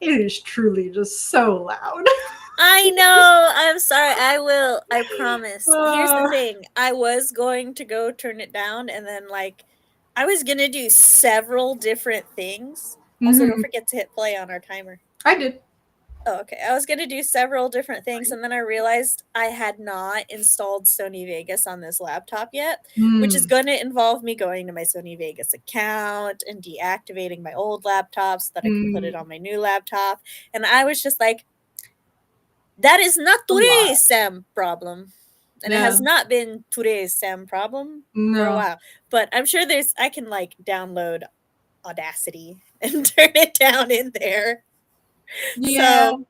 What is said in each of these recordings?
It is truly just so loud. I know. I'm sorry. I promise. Here's the thing. I was going to go turn it down, and then I was gonna do several different things. Also, don't forget to hit play on our timer. I did. Oh, okay. I was gonna do several different things, and then I realized I had not installed Sony Vegas on this laptop yet, which is going to involve me going to my Sony Vegas account and deactivating my old laptop so that I can put it on my new laptop. And I was just like, that is not today's Sam problem. And it has not been today's Sam problem for a while. But I'm sure I can download Audacity and turn it down in there. Yeah. So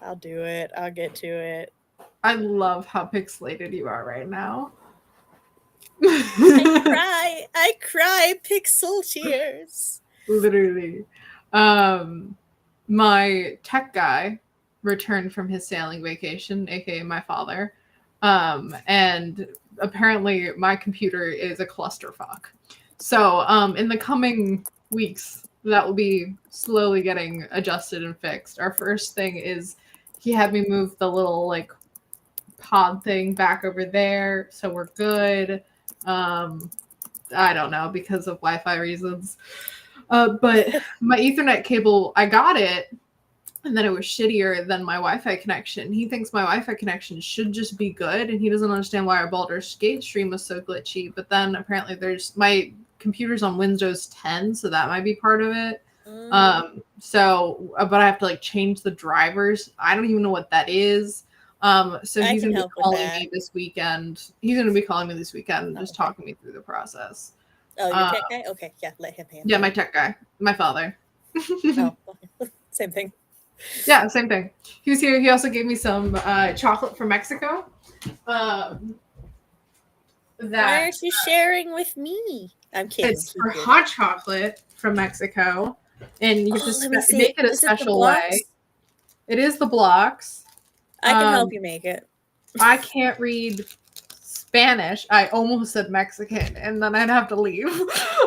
I'll do it. I'll get to it. I love how pixelated you are right now. I cry pixel tears. Literally. My tech guy returned from his sailing vacation, aka my father. And apparently my computer is a clusterfuck. So in the coming weeks, that will be slowly getting adjusted and fixed. Our first thing is he had me move the little pod thing back over there, so we're good. I don't know, because of Wi-Fi reasons. But my Ethernet cable, I got it, and then it was shittier than my Wi-Fi connection. He thinks my Wi-Fi connection should just be good, and he doesn't understand why our Baldur's Gate stream was so glitchy. But then apparently my computer's on Windows 10, so that might be part of it. But I have to change the drivers. I don't even know what that is. So he's gonna be calling me this weekend. He's gonna be calling me this weekend and just talking me through the process. Oh, your tech guy? Okay, yeah, let him handle it. Yeah, my tech guy. My father. Oh, same thing. Yeah, same thing. He was here. He also gave me some chocolate from Mexico. Why aren't you sharing with me? I'm kidding. It's for hot chocolate from Mexico, and you have to make it a special way. It is the blocks. I can help you make it. I can't read Spanish. I almost said Mexican, and then I'd have to leave.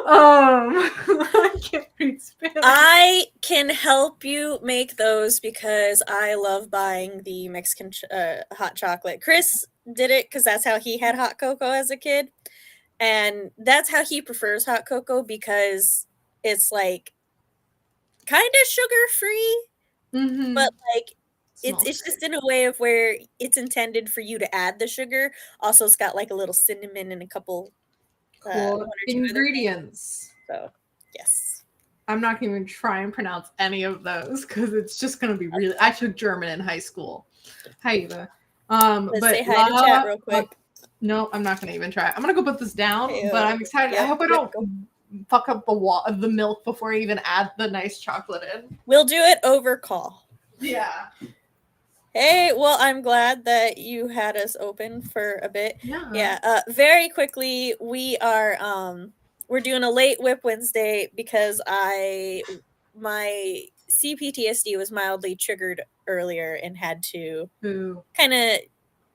I can't read Spanish. I can help you make those because I love buying the Mexican hot chocolate. Chris did it because that's how he had hot cocoa as a kid. And that's how he prefers hot cocoa because it's kind of sugar-free, but it's just in a way of where it's intended for you to add the sugar. Also, it's got a little cinnamon and a couple cool ingredients. So, yes. I'm not going to even try and pronounce any of those because it's just going to be really... I took German in high school. Hi, Eva. Let's say hi to chat real quick. No, I'm not going to even try. I'm going to go put this down, but I'm excited. I hope I don't fuck up the milk before I even add the nice chocolate in. We'll do it over call. Yeah. Hey, well, I'm glad that you had us open for a bit. Yeah. Very quickly, we're doing a late WIP Wednesday because my CPTSD was mildly triggered earlier and had to kind of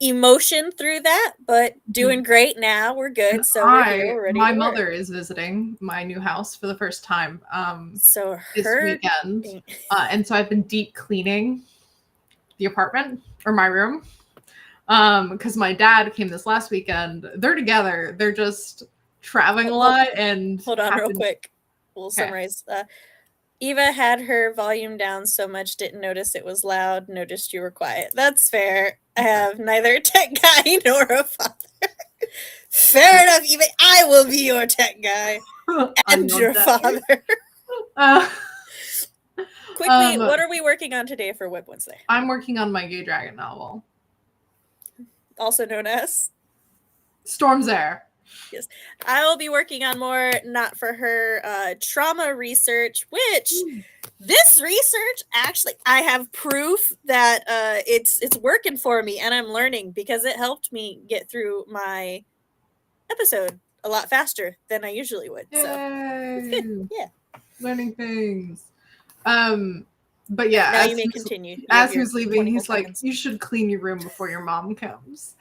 emotion through that, but doing great now. We're good. So we're ready. My mother is visiting my new house for the first time this weekend. And so I've been deep cleaning the apartment or my room because my dad came this last weekend. They're together. They're just traveling a lot. And hold on real quick. We'll summarize. Eva had her volume down so much, didn't notice it was loud, noticed you were quiet. That's fair. I have neither a tech guy nor a father. Fair enough, Eva. I will be your tech guy and your father. Quickly, what are we working on today for WIP Wednesday? I'm working on my gay dragon novel. Also known as? Storm's Heir. Yes. I will be working on more not for her trauma research, which this research actually I have proof that it's working for me and I'm learning because it helped me get through my episode a lot faster than I usually would. Yay. So it's good. Yeah. Learning things. But yeah, now you may continue. As he was leaving, he's like, you should clean your room before your mom comes.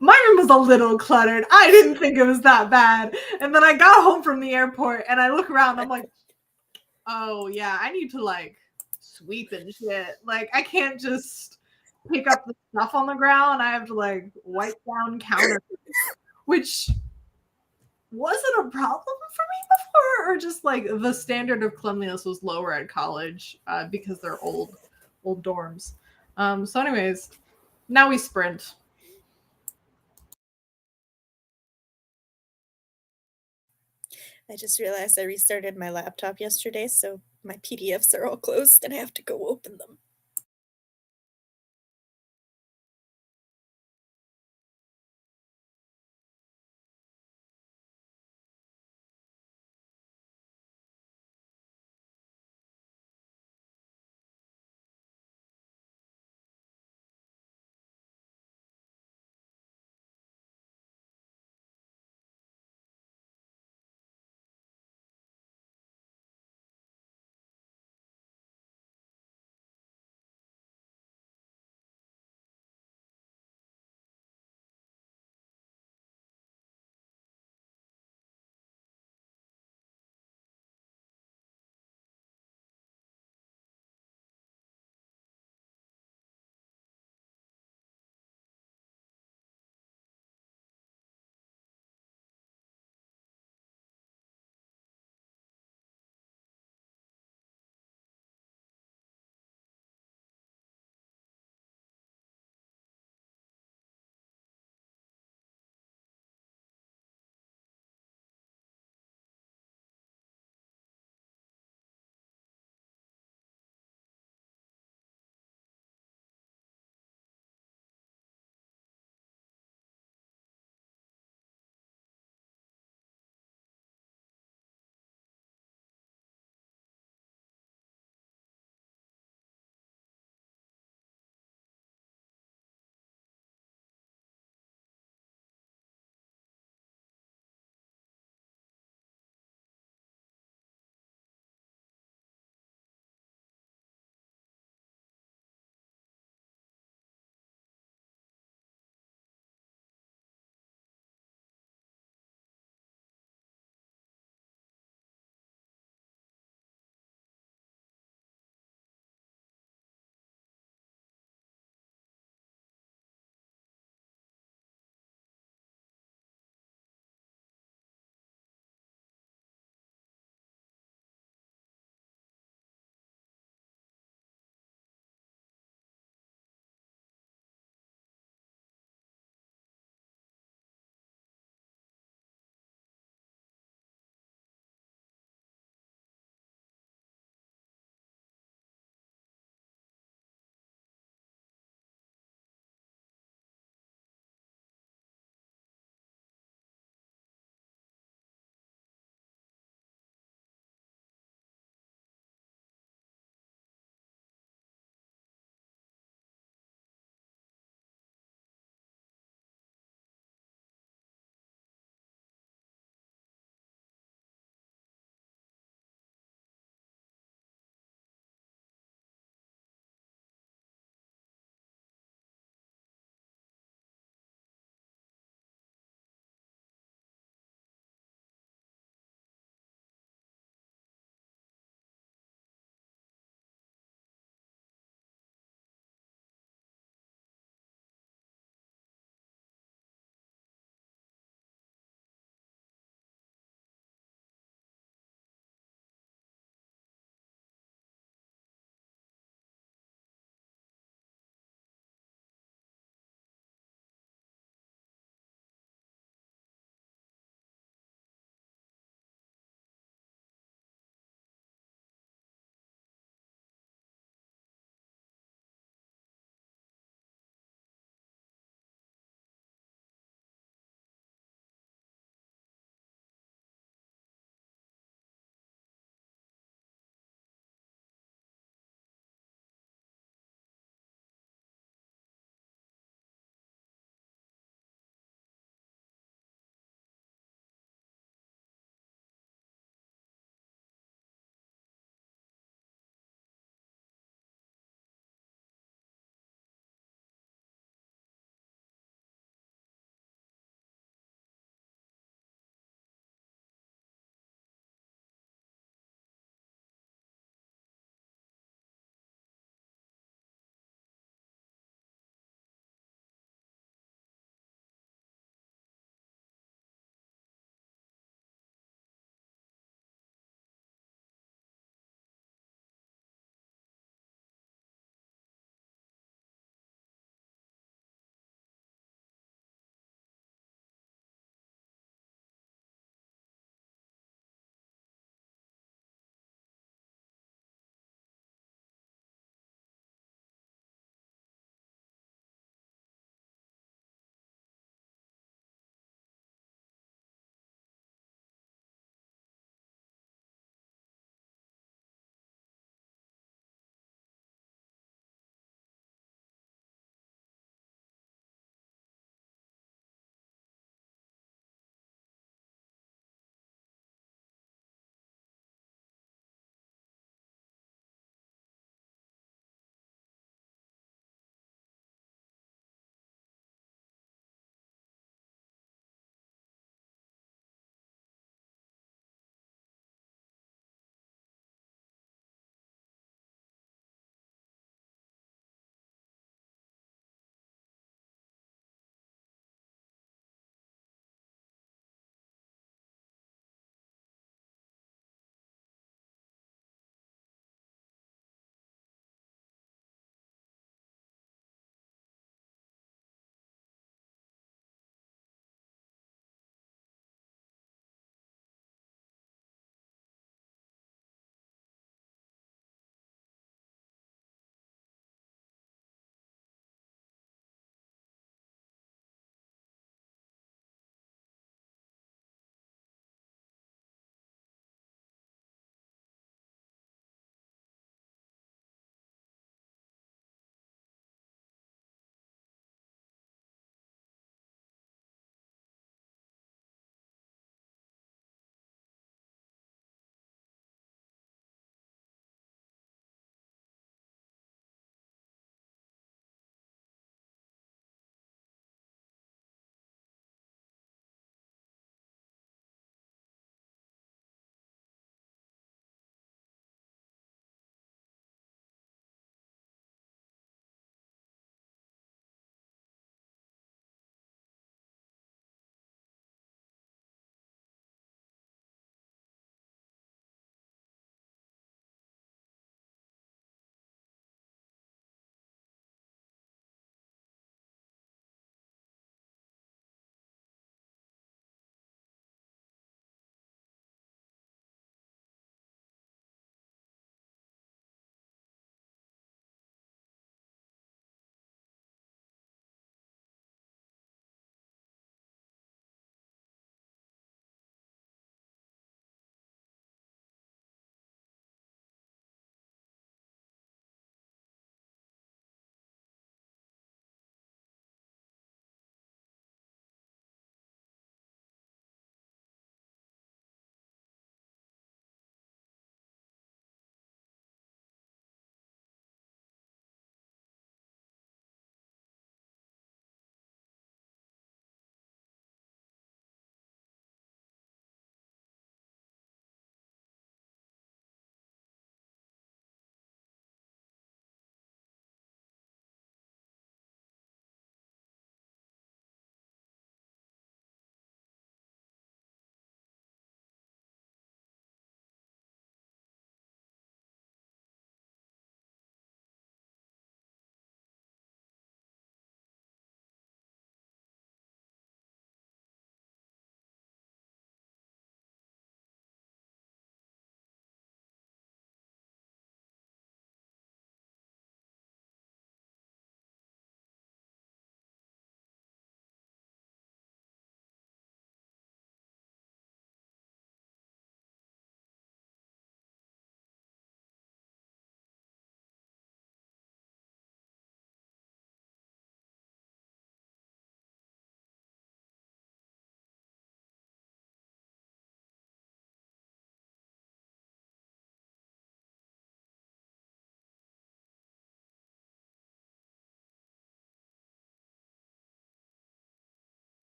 My room was a little cluttered. I didn't think it was that bad. And then I got home from the airport and I look around. I'm like, oh yeah, I need to sweeping shit. Like, I can't just pick up the stuff on the ground. I have to like wipe down counters, which wasn't a problem for me before, or just like the standard of cleanliness was lower at college because they're old dorms. So anyways, now we sprint. I just realized I restarted my laptop yesterday, so my PDFs are all closed and I have to go open them.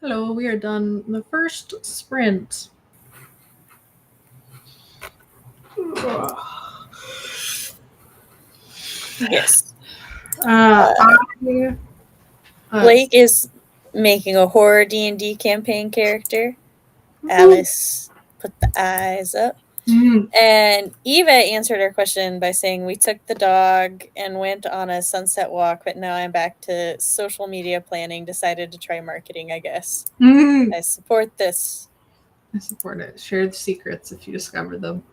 Hello, we are done the first sprint. Yes. Blake Blake is making a horror D&D campaign character. Alice put the eyes up. And Eva answered our question by saying, we took the dog and went on a sunset walk, but now I'm back to social media planning, decided to try marketing, I guess. I support this. I support it. Share the secrets if you discover them.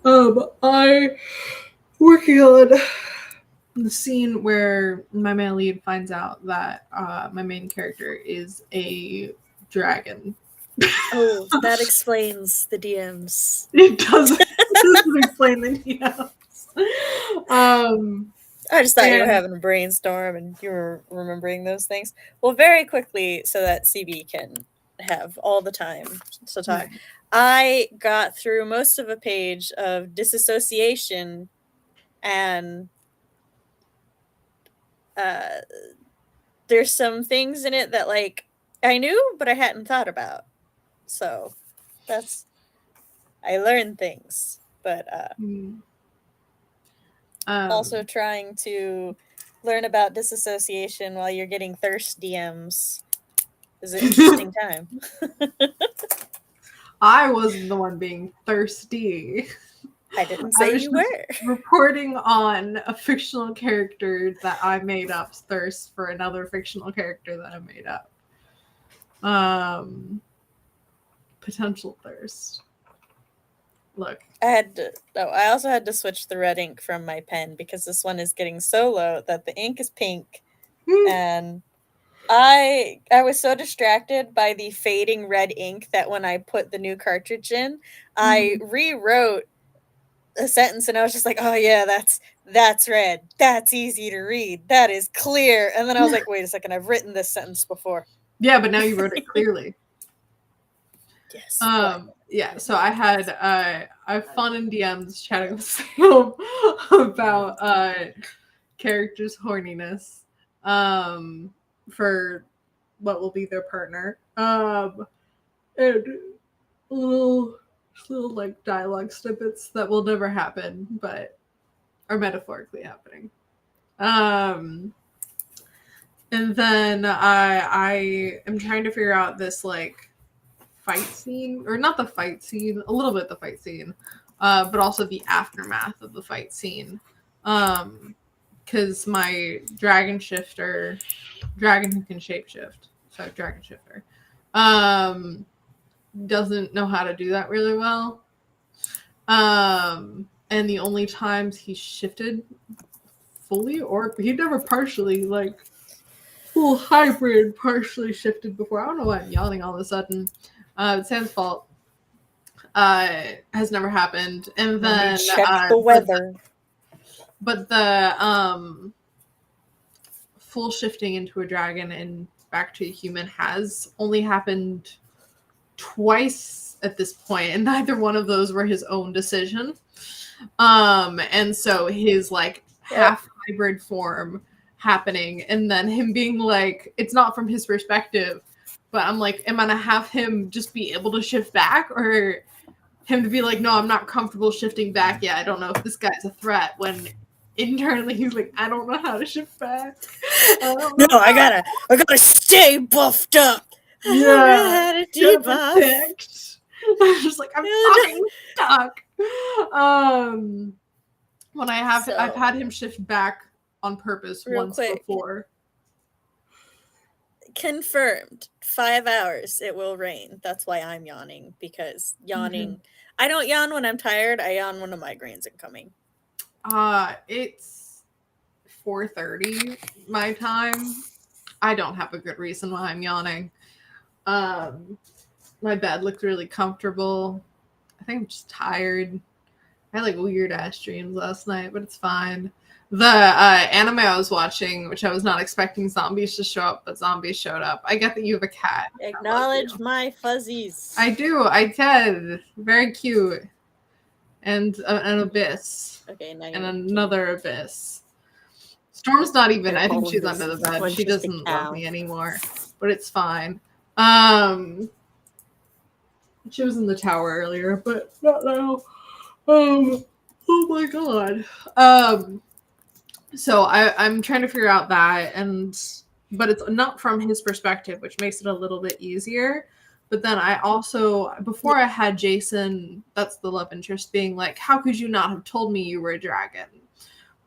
I working on the scene where my male lead finds out that my main character is a dragon. Oh, that explains the DMs. It doesn't explain the DMs. I just thought you were having a brainstorm and you were remembering those things. Well, very quickly, so that CB can have all the time to talk. Right. I got through most of a page of disassociation, and there's some things in it that, like, I knew, but I hadn't thought about. So that's, I learned things, but also trying to learn about disassociation while you're getting thirst DMs is an interesting time. I wasn't the one being thirsty. I didn't say you were. Reporting on a fictional character that I made up's thirst for another fictional character that I made up. Potential thirst. Look. I also had to switch the red ink from my pen because this one is getting so low that the ink is pink. And I was so distracted by the fading red ink that when I put the new cartridge in, I rewrote a sentence and I was just like, oh yeah, that's red. That's easy to read. That is clear. And then I was like, wait a second, I've written this sentence before. Yeah, but now you wrote it clearly. Yes. Yeah, so I had fun in DMs chatting with Sam about characters' horniness for what will be their partner. And little like dialogue snippets that will never happen, but are metaphorically happening. And then I am trying to figure out this like fight scene, or not the fight scene, a little bit the fight scene, but also the aftermath of the fight scene. Because my dragon who can shapeshift, so dragon shifter, doesn't know how to do that really well. And the only times he shifted fully, or he never partially, like full hybrid partially shifted before. I don't know why I'm yawning all of a sudden. It's Sam's fault. Has never happened. And then check the weather. But the full shifting into a dragon and back to a human has only happened twice at this point, and neither one of those were his own decision. And so his like half hybrid form happening, and then him being like, it's not from his perspective, but I'm like, am I gonna have him just be able to shift back, or him to be like, no, I'm not comfortable shifting back yet. I don't know if this guy's a threat, when internally he's like, I don't know how to shift back. I gotta stay buffed up. Yeah, I'm just like, I'm fucking stuck. When I've had him shift back on purpose once before. Confirmed. 5 hours it will rain. That's why I'm yawning, because yawning. I don't yawn when I'm tired. I yawn when a migraine's incoming. It's 4:30 my time. I don't have a good reason why I'm yawning. My bed looked really comfortable. I think I'm just tired. I had like weird ass dreams last night, but it's fine. The anime I was watching, which I was not expecting zombies to show up, but zombies showed up. I get that you have a cat. Acknowledge my fuzzies. I do. I did. Very cute. And an abyss. Okay, now and another abyss. Storm's not even. I think she's under the bed. She doesn't love me anymore, but it's fine. She was in the tower earlier, but not now. Oh my god. So I'm trying to figure out that, but it's not from his perspective, which makes it a little bit easier. But then I also, before I had Jason, that's the love interest, being like, how could you not have told me you were a dragon?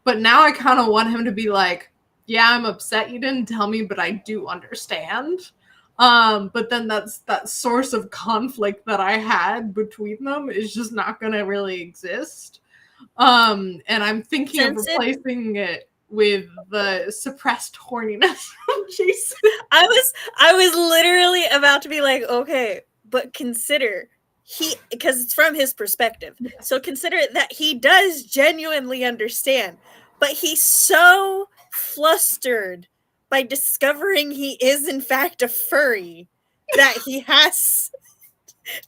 But now I kind of want him to be like, yeah, I'm upset you didn't tell me, but I do understand. But then that source of conflict that I had between them is just not going to really exist. And I'm thinking of replacing it with the suppressed horniness from Jason. I was literally about to be like, okay, but consider because it's from his perspective. Yes. So consider that he does genuinely understand, but he's so flustered by discovering he is in fact a furry that he has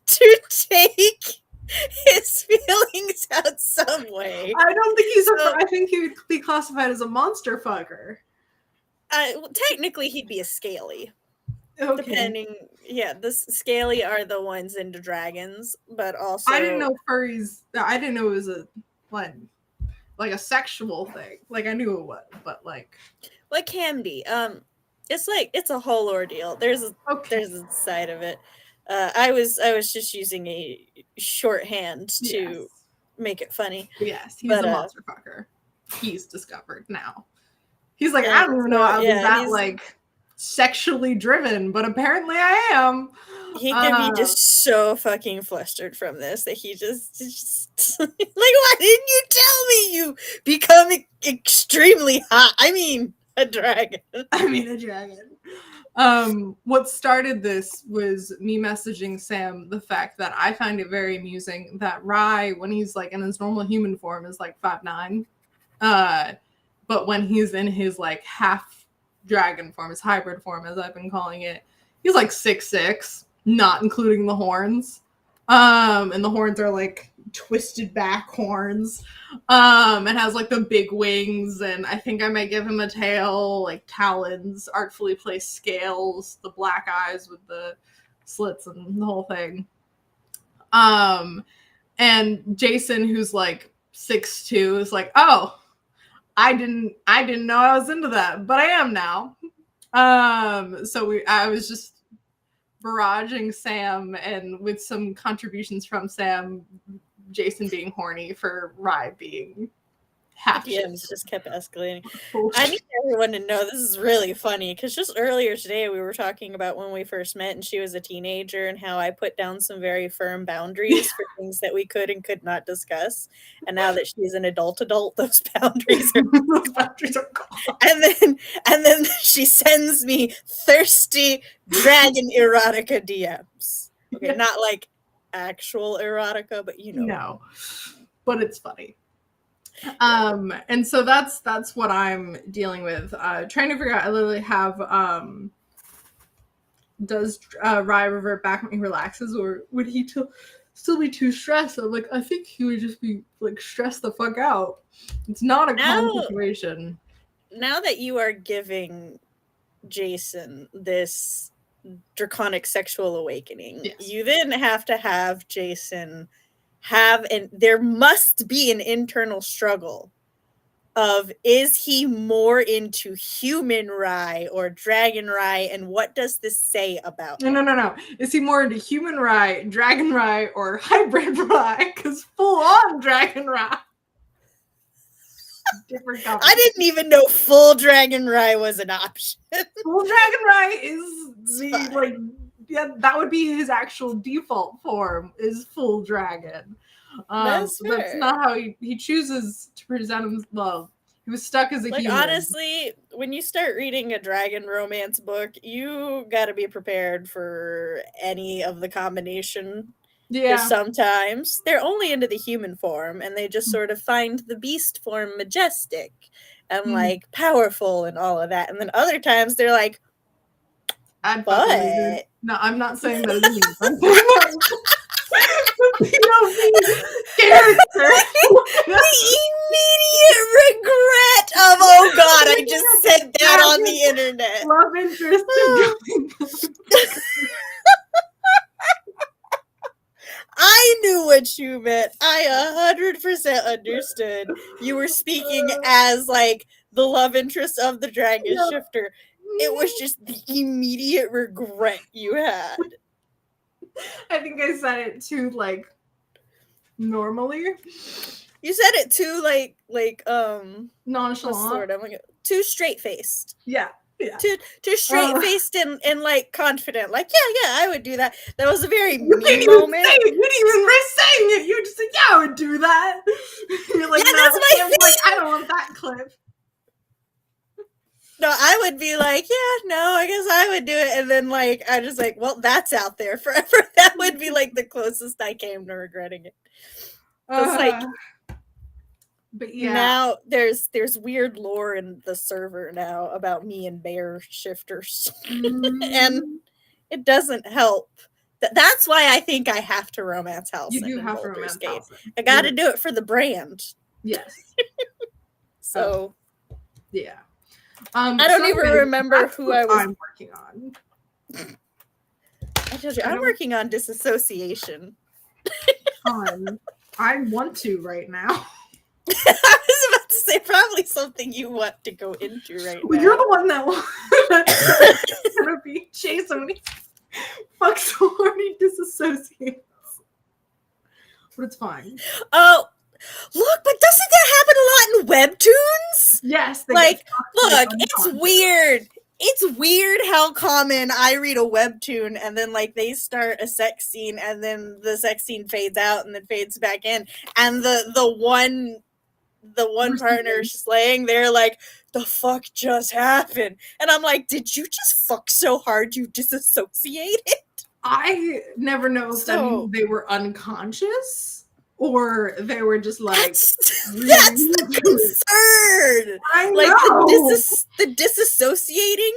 to take his feelings out some way. I don't think he's I think he would be classified as a monster fucker. Well, technically he'd be a scaly. Okay. Depending, yeah, the scaly are the ones into dragons, but also I didn't know furries. I didn't know it was like a sexual thing. Like I knew it was, but like it can be. It's a whole ordeal. There's a side of it. I was just using a shorthand to make it funny. Yes, he's a monster fucker. He's discovered now. He's like, I don't even know I was that like sexually driven, but apparently I am. He can be just so fucking flustered from this that he just like, why didn't you tell me you become extremely hot? I mean, a dragon. What started this was me messaging Sam the fact that I find it very amusing that Rye, when he's like in his normal human form, is like 5'9", but when he's in his like half dragon form, his hybrid form, as I've been calling it, he's like 6'6", not including the horns. And the horns are like twisted back horns. And has like the big wings, and I think I might give him a tail, like talons, artfully placed scales, the black eyes with the slits and the whole thing. And Jason, who's like 6'2", is like, oh, I didn't know I was into that, but I am now. So I was just barraging Sam, and with some contributions from Sam, Jason being horny for Rye being half. DMs just kept escalating. I need everyone to know this is really funny because just earlier today we were talking about when we first met and she was a teenager and how I put down some very firm boundaries for things that we could and could not discuss. And now that she's an adult, those boundaries are gone. And then she sends me thirsty dragon erotica DMs. Okay, not like actual erotica, but you know. No, but it's funny. And so that's what I'm dealing with. Trying to figure out. I literally have does Rye revert back when he relaxes, or would he still be too stressed? I'm like, I think he would just be like stressed the fuck out. It's not a calm situation. Now that you are giving Jason this draconic sexual awakening, you then have to have Jason there must be an internal struggle of, is he more into human Rye or dragon Rye, and what does this say about him? No. Is he more into human Rye, dragon Rye, or hybrid Rye? Because full on dragon Rye. Different I didn't even know full dragon Rye was an option. Full dragon Rye is that would be his actual default form, is full dragon. That's not how he chooses to present himself. He was stuck as a human. Honestly, when you start reading a dragon romance book, you got to be prepared for any of the combination. Yeah. Sometimes they're only into the human form and they just sort of find the beast form majestic and like powerful and all of that. And then other times they're like, what? No, I'm not saying that POV character. The immediate regret of, oh god, I just said that on the internet. Love interest. understood you were speaking as like the love interest of the dragon shifter. It was just the immediate regret you had. I think I said it too like normally. You said it too like nonchalant. Too straight faced. Yeah. Too straight faced and like confident. Like, yeah, I would do that. That was a very me moment. You didn't even risk saying it. You were just like, yeah, I would do that. You're like, yeah, no. that's my thing. Like, I don't want that clip. No, I would be like, yeah, no, I guess I would do it. And then like I just like, well, that's out there forever. That would be like the closest I came to regretting it. It's like, but yeah. Now there's weird lore in the server now about me and bear shifters. And it doesn't help. That's why I think I have to romance house. You do have to romance house. I got to do it for the brand. Yes. So yeah. I don't even remember who I'm working on. I told you, I'm working on disassociation. I want to right now. I was about to say probably something you want to go into right now. You're the one that wants to be chasing me. Fuck, so already disassociates. But it's fine. Oh, look, but doesn't that happen a lot in webtoons? Yes. Like, look, it's weird. It's weird how common I read a webtoon and then like they start a sex scene and then the sex scene fades out and then fades back in and the one partner's just laying there like, the fuck just happened? And I'm like, did you just fuck so hard you disassociated? I never know if they were unconscious or they were just like, that's the concern. I like know. The disassociating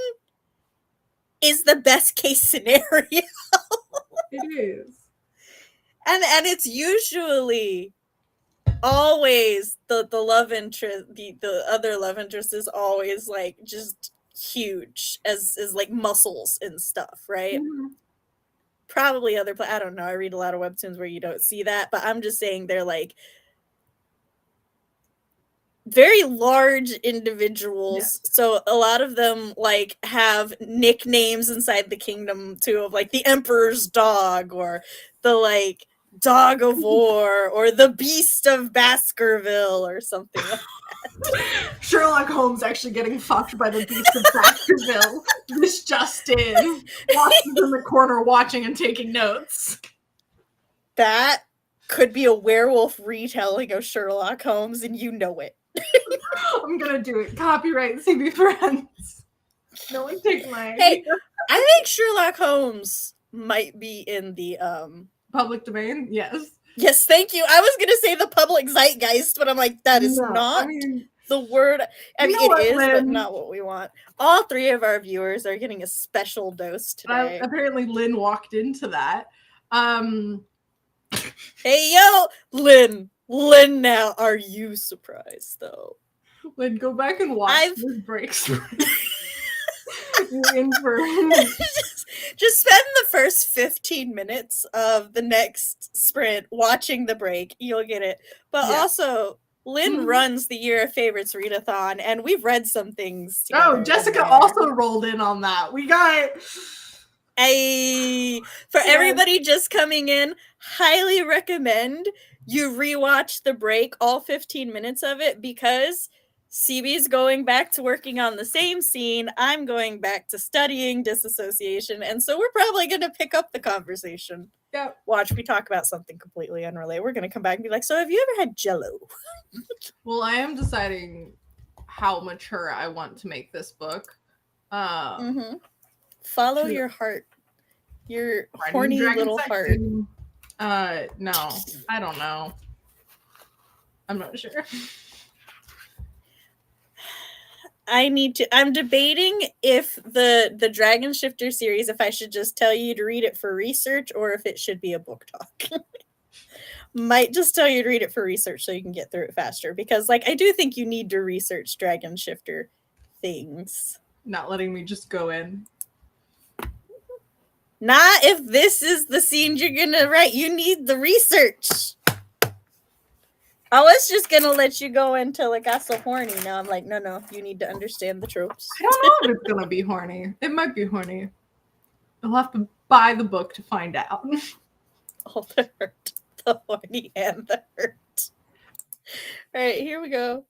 is the best case scenario. It is. And it's usually always the love interest, the other love interest is always like just huge as like muscles and stuff, right? Mm-hmm. Probably I don't know, I read a lot of webtoons where you don't see that, but I'm just saying they're like very large individuals. Yeah. So a lot of them like have nicknames inside the kingdom too, of like the Emperor's dog or the like Dog of War or the Beast of Baskerville or something like that. Sherlock Holmes actually getting fucked by the Beast of Baskerville. This just in. Watson's in the corner watching and taking notes. That could be a werewolf retelling of Sherlock Holmes and you know it. I'm gonna do it. Copyright CB Ferrenz. No one take my Hey, I think Sherlock Holmes might be in the public domain. Yes, thank you. I was gonna say the public zeitgeist, but I'm like, that is not the word. I mean, it is, but not what we want. All three of our viewers are getting a special dose today. Apparently Lynn walked into that. Hey yo, Lynn now, are you surprised though? Lynn, go back and watch this breaks. You're in for just spend the first 15 minutes of the next sprint watching the break. You'll get it. But also, Lynn runs the Year of Favorites readathon, and we've read some things together. Oh, Jessica also rolled in on that. We got for everybody just coming in, highly recommend you rewatch the break, all 15 minutes of it, because CB's going back to working on the same scene. I'm going back to studying disassociation. And so we're probably going to pick up the conversation. Yeah. Watch, we talk about something completely unrelated. We're going to come back and be like, so have you ever had Jell-O? Well, I am deciding how mature I want to make this book. Follow your heart. Your horny little heart. No, I don't know. I'm not sure. I'm debating if the Dragon Shifter series, if I should just tell you to read it for research or if it should be a book talk. Might just tell you to read it for research so you can get through it faster, because like I do think you need to research Dragon Shifter things. Not letting me just go in. Not if this is the scene you're gonna write. You need the research. I was just gonna let you go until it got so horny. Now I'm like, no, you need to understand the tropes. I don't know if it's gonna be horny. It might be horny. I'll have to buy the book to find out. All the hurt, the horny and the hurt. All right, here we go.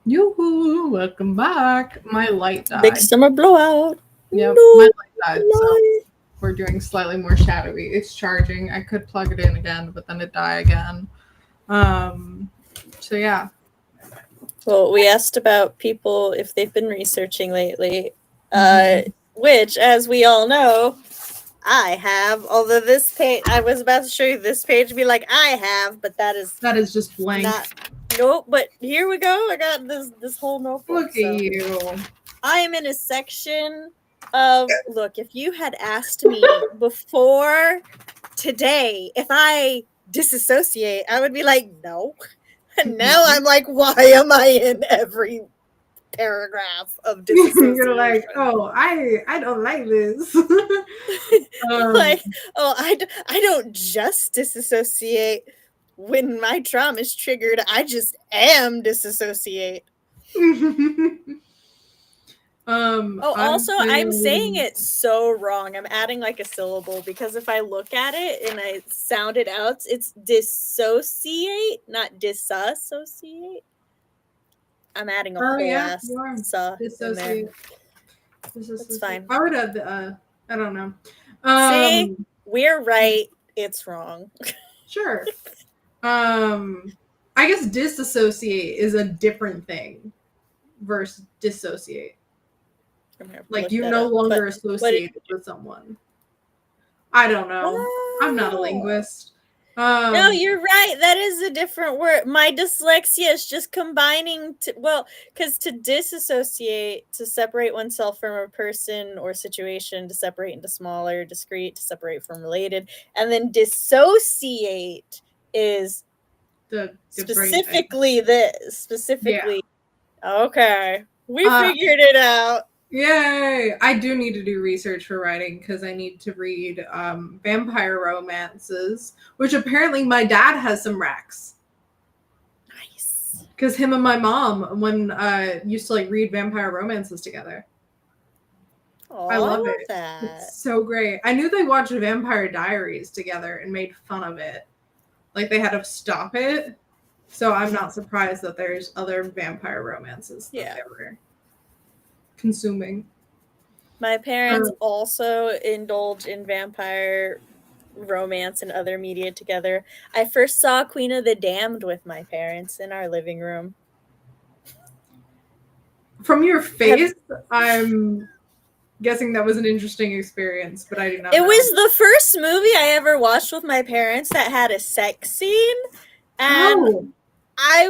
Yoo-hoo, welcome back. My light died. Big summer blowout. Yep, No, my light died, so light. we're doing slightly more shadowy. It's charging. I could plug it in again, but then it die again. So yeah. Well, we asked about people if they've been researching lately, Mhm. which, as we all know, I have. Although this page, I was about to show you this page, be like, I have, but that is just blank. Nope. But here we go. I got this whole notebook. Look at you. I am in a section of look. If you had asked me before today if I disassociate, I would be like, no. And now I'm like, why am I in every paragraph of disassociation? You're like, oh, I don't like this. Like, oh, I don't just disassociate when my trauma is triggered. I just am disassociate. Also, I'm saying it so wrong. I'm adding like a syllable because if I look at it and I sound it out, it's dissociate, not disassociate. I'm adding a whole ass dissociate. That's fine. I would have I don't know. See, we're right. It's wrong. Sure. I guess disassociate is a different thing versus dissociate. Like you no longer associated with someone. I don't know. I'm not a linguist. No, you're right. That is a different word. My dyslexia is just combining because to disassociate, to separate oneself from a person or situation, to separate into smaller, discrete, to separate from related, and then dissociate is specifically this. Specifically, okay. We figured it out. Yay! I do need to do research for writing because I need to read vampire romances, which apparently my dad has some racks. Nice. Because him and my mom used to like read vampire romances together. I love it. That. It's so great. I knew they watched Vampire Diaries together and made fun of it. Like they had to stop it. So I'm not surprised that there's other vampire romances that they were consuming. My parents also indulge in vampire romance and other media together. I first saw Queen of the Damned with my parents in our living room. From your face, I'm guessing that was an interesting experience, but I do not know. It was the first movie I ever watched with my parents that had a sex scene. And I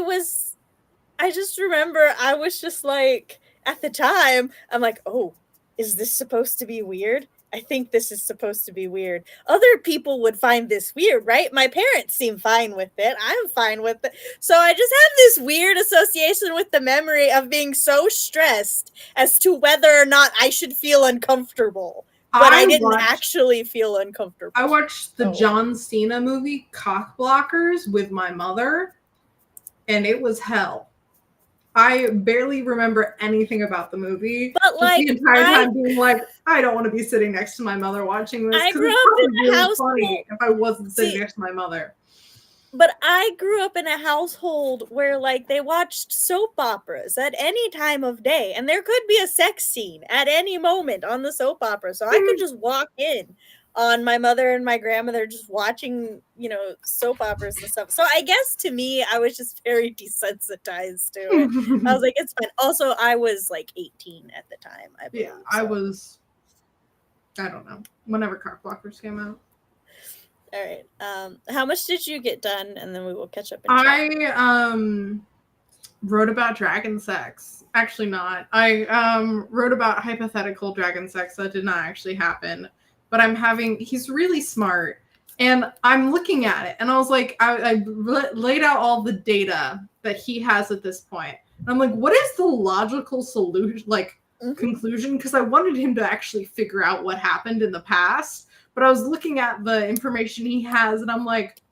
just remember I was just like, at the time, I'm like, oh, is this supposed to be weird? I think this is supposed to be weird. Other people would find this weird, right? My parents seem fine with it. I'm fine with it. So I just have this weird association with the memory of being so stressed as to whether or not I should feel uncomfortable. But I didn't actually feel uncomfortable. I watched the John Cena movie, Cock Blockers, with my mother, and it was hell. I barely remember anything about the movie. But like the entire time being like, I don't want to be sitting next to my mother watching this. I grew up in a household if I wasn't sitting next to my mother. But I grew up in a household where like they watched soap operas at any time of day, and there could be a sex scene at any moment on the soap opera. So I could just walk in on my mother and my grandmother just watching, soap operas and stuff. So I guess to me, I was just very desensitized to it. I was like, it's fine. Also, I was like 18 at the time. I believe, I was, I don't know, whenever Cock Blockers came out. All right. How much did you get done? And then we will catch up. I wrote about dragon sex. Actually not. I wrote about hypothetical dragon sex that did not actually happen. But he's really smart. And I'm looking at it. And I was like, I laid out all the data that he has at this point. And I'm like, what is the logical solution, conclusion? Because I wanted him to actually figure out what happened in the past. But I was looking at the information he has, and I'm like,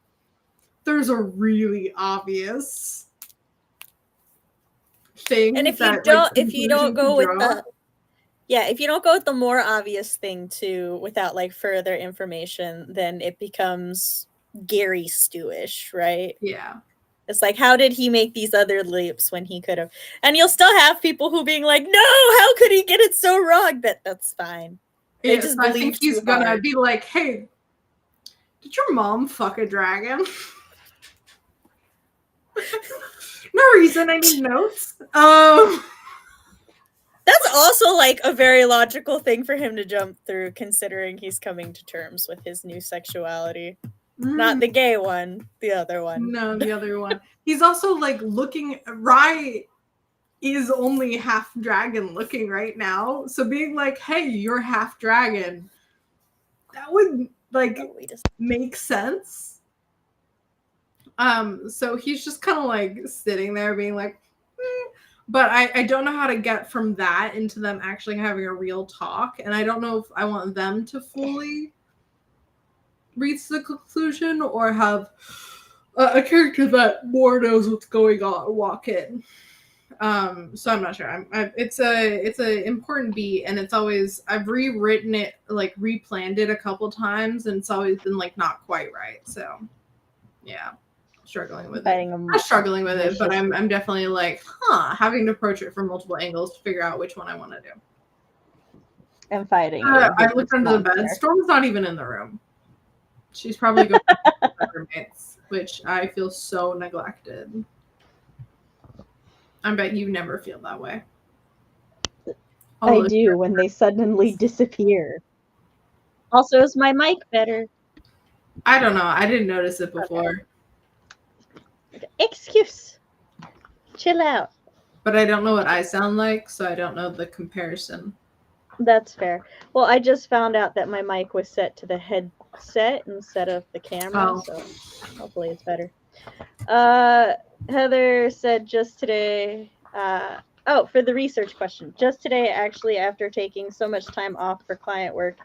there's a really obvious thing. And if you don't go with the more obvious thing too, without like further information, then it becomes Gary Stewish, right? Yeah. It's like, how did he make these other leaps when he could have? And you'll still have people who being like, no, how could he get it so wrong? But that's fine. They just I think he's gonna hard. be like, hey, did your mom fuck a dragon? No reason, I need notes. That's also like a very logical thing for him to jump through, considering he's coming to terms with his new sexuality. Not the gay one, the other one. No, the other one. He's also like looking, Rye is only half dragon looking right now. So being like, hey, you're half dragon, that would like make sense. So he's just kind of like sitting there being like, but I don't know how to get from that into them actually having a real talk. And I don't know if I want them to fully reach the conclusion or have a character that more knows what's going on walk in. So I'm not sure. It's a important beat, and it's always, I've rewritten it, like replanned it a couple times, and it's always been like not quite right. So yeah, struggling with it. Not struggling with it, but I'm definitely like, having to approach it from multiple angles to figure out which one I want to do. And fighting. I looked under the bed. Storm's not even in the room. She's probably going to her roommates, which I feel so neglected. I bet you never feel that way. I do when they suddenly disappear. Also, is my mic better? I don't know. I didn't notice it before. Okay. Excuse. Chill out. But I don't know what I sound like, so I don't know the comparison. That's fair. Well, I just found out that my mic was set to the headset instead of the camera, so hopefully it's better. Heather said just today, for the research question, just today, actually, after taking so much time off for client work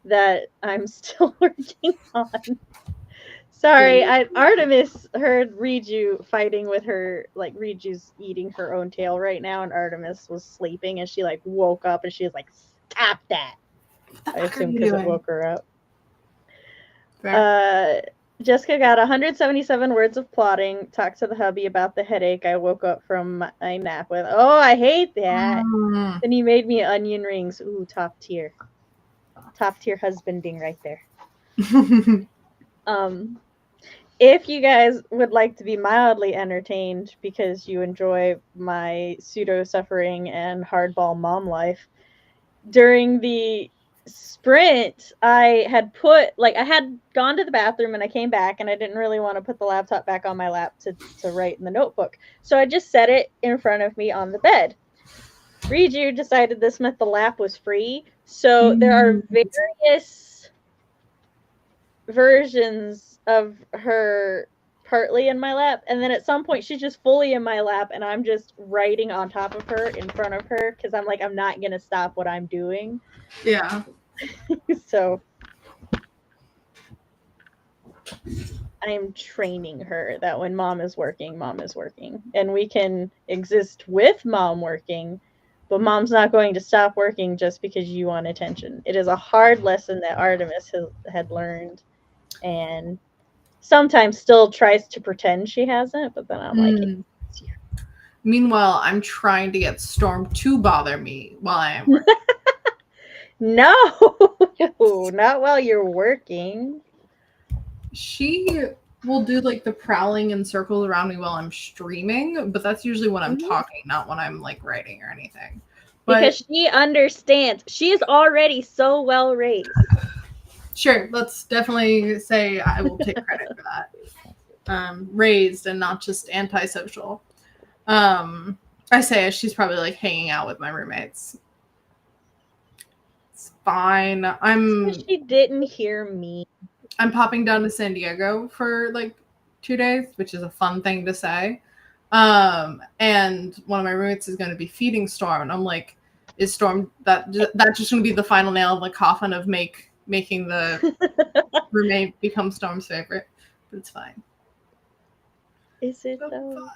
that I'm still working on. Sorry, Artemis heard Riju fighting with her, like Riju's eating her own tail right now, and Artemis was sleeping, and she like woke up and she was like, stop that. I assume because it woke her up. Jessica got 177 words of plotting. Talked to the hubby about the headache I woke up from my nap with. Oh, I hate that. Then he made me onion rings. Ooh, top tier. Top tier husbanding right there. If you guys would like to be mildly entertained because you enjoy my pseudo-suffering and hardball mom life, during the sprint, I had gone to the bathroom and I came back and I didn't really want to put the laptop back on my lap to write in the notebook. So I just set it in front of me on the bed. Riju decided this meant the lap was free. So there are various versions of her partly in my lap, and then at some point she's just fully in my lap and I'm just writing on top of her in front of her because I'm like, I'm not gonna stop what I'm doing. Yeah. So I'm training her that when mom is working, and we can exist with mom working, but mom's not going to stop working just because you want attention. It is a hard lesson that Artemis had learned, and sometimes still tries to pretend she hasn't, but then I'm like, meanwhile, I'm trying to get Storm to bother me while I am working. No, not while you're working. She will do like the prowling in circles around me while I'm streaming, but that's usually when I'm talking, not when I'm like writing or anything. But because she understands. She's already so well raised. Sure, let's definitely say I will take credit for that. Raised and not just antisocial. I say she's probably like hanging out with my roommates. It's fine. She didn't hear me. I'm popping down to San Diego for like 2 days, which is a fun thing to say. And one of my roommates is going to be feeding Storm, and I'm like, is Storm that's just going to be the final nail in the coffin of making the roommate become Storm's favorite? But it's fine. Is it though?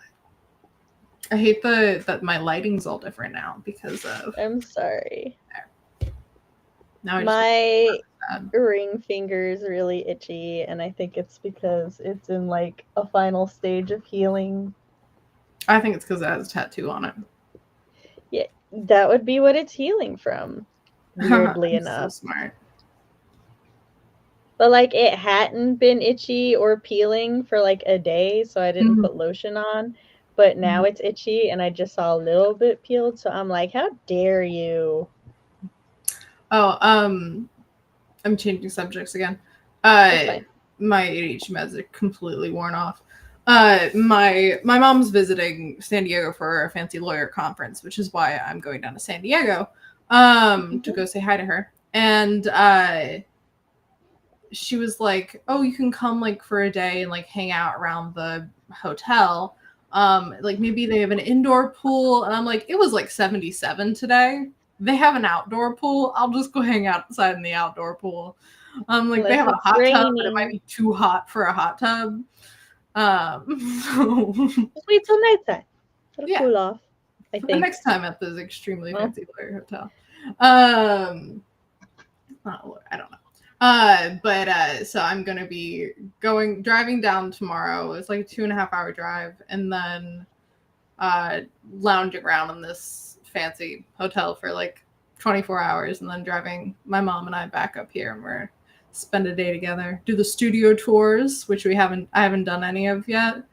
I hate that my lighting's all different now because of. I'm sorry. Now I just My sad. ring finger is really itchy, and I think it's because it's in like a final stage of healing. I think it's because it has a tattoo on it. Yeah, that would be what it's healing from, weirdly I'm so enough. smart. But like it hadn't been itchy or peeling for like a day, so I didn't put lotion on. But now it's itchy, and I just saw a little bit peeled, so I'm like, how dare you? Oh, I'm changing subjects again. That's fine. My ADHD meds are completely worn off. My mom's visiting San Diego for a fancy lawyer conference, which is why I'm going down to San Diego to go say hi to her. And she was like, "Oh, you can come like for a day and like hang out around the hotel. Like maybe they have an indoor pool." And I'm like, "It was like 77 today. They have an outdoor pool. I'll just go hang outside in the outdoor pool." Like they Unless have a it's hot tub, but it raining. might be too hot for a hot tub. So Just wait till nighttime. It'll Yeah. cool off. I the think. next time at this extremely Well. fancy lawyer hotel. I don't know. But so I'm gonna be driving down tomorrow. It's like a 2.5 hour drive, and then lounging around in this fancy hotel for like 24 hours, and then driving my mom and I back up here, and we're spend a day together, do the studio tours, which I haven't done any of yet.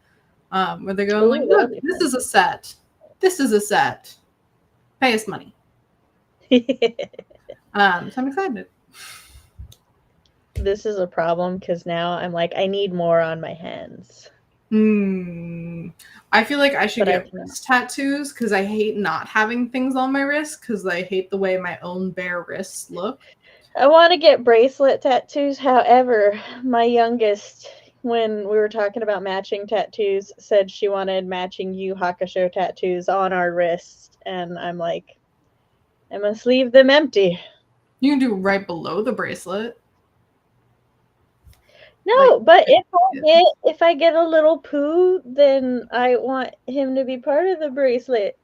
Where they go like, look, this is a set. This is a set. Pay us money. So I'm excited. This is a problem because now I'm like, I need more on my hands. I feel like I should But I get wrist tattoos because I hate not having things on my wrist because I hate the way my own bare wrists look. I want to get bracelet tattoos. However, my youngest, when we were talking about matching tattoos, said she wanted matching Yu Hakusho tattoos on our wrists. And I'm like, I must leave them empty. You can do right below the bracelet. No, but if I get a little poo, then I want him to be part of the bracelet.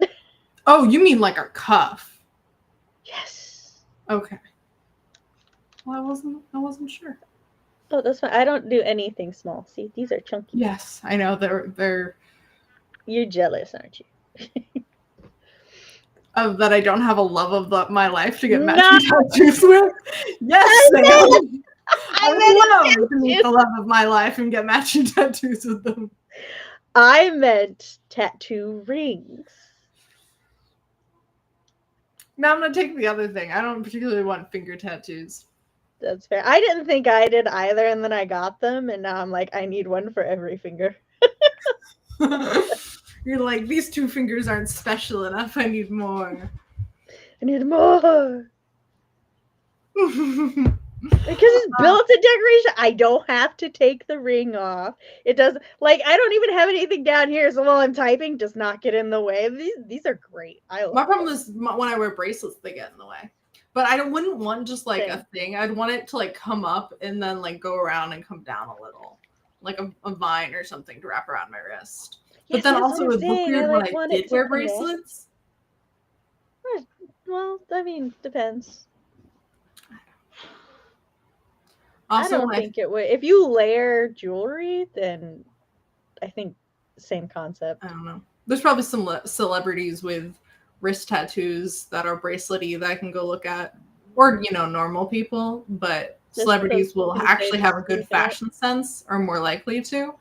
Oh, you mean like a cuff? Yes. Okay. Well, I wasn't sure. Oh, that's fine. I don't do anything small. See, these are chunky. Yes, I know they're. You're jealous, aren't you? Of that I don't have a love of my life to get matching tattoos with. Yes, I would love to meet the love of my life and get matching tattoos with them. I meant tattoo rings. Now I'm gonna take the other thing. I don't particularly want finger tattoos. That's fair. I didn't think I did either, and then I got them, and now I'm like, I need one for every finger. You're like, these 2 fingers aren't special enough. I need more. I need more. Because it's built-in decoration. I don't have to take the ring off. It doesn't, like, I don't even have anything down here, so while I'm typing, does not get in the way. These are great. My problem is when I wear bracelets, they get in the way. But I wouldn't want just like a thing. I'd want it to like come up and then like go around and come down a little, like a vine or something to wrap around my wrist. But then also it would look weird when I did wear bracelets. Well, I mean, depends. Also, I don't think it would. If you layer jewelry, then I think same concept. I don't know. There's probably some celebrities with wrist tattoos that are bracelety that I can go look at, or normal people. But celebrities will actually have a good fashion sense, or more likely to.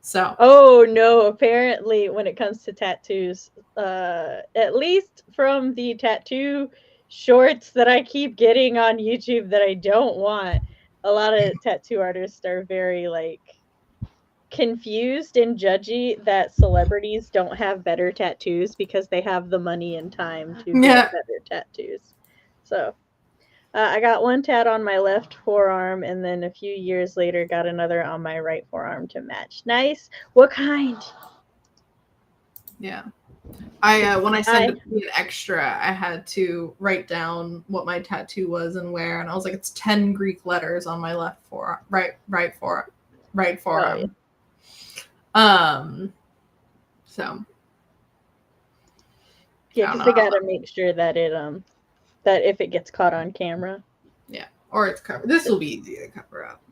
So. Oh no! Apparently, when it comes to tattoos, at least from the tattoo shorts that I keep getting on YouTube that I don't want, a lot of tattoo artists are very like confused and judgy that celebrities don't have better tattoos because they have the money and time to get better tattoos. So I got one tat on my left forearm, and then a few years later got another on my right forearm to match. Nice. What kind? Yeah. When I sent it to an extra, I had to write down what my tattoo was and where, and I was like, it's 10 Greek letters on my left forearm, right forearm. So. Yeah, because they gotta make sure that it that if it gets caught on camera. Yeah, or it's covered. This will be easy to cover up,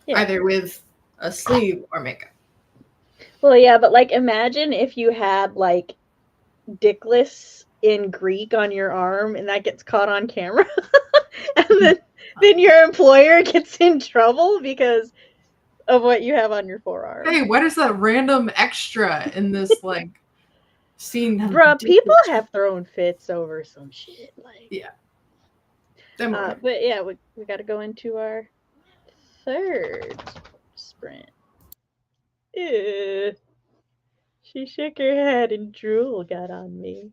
Yeah. either with a sleeve or makeup. Well, yeah, but like imagine if you had like Dickless in Greek on your arm and that gets caught on camera. And then your employer gets in trouble because of what you have on your forearm. Hey, what is that random extra in this like scene? Bruh, people have thrown fits over some shit. Like, Yeah. But yeah, we got to go into our third sprint. Ew. She shook her head and drool got on me.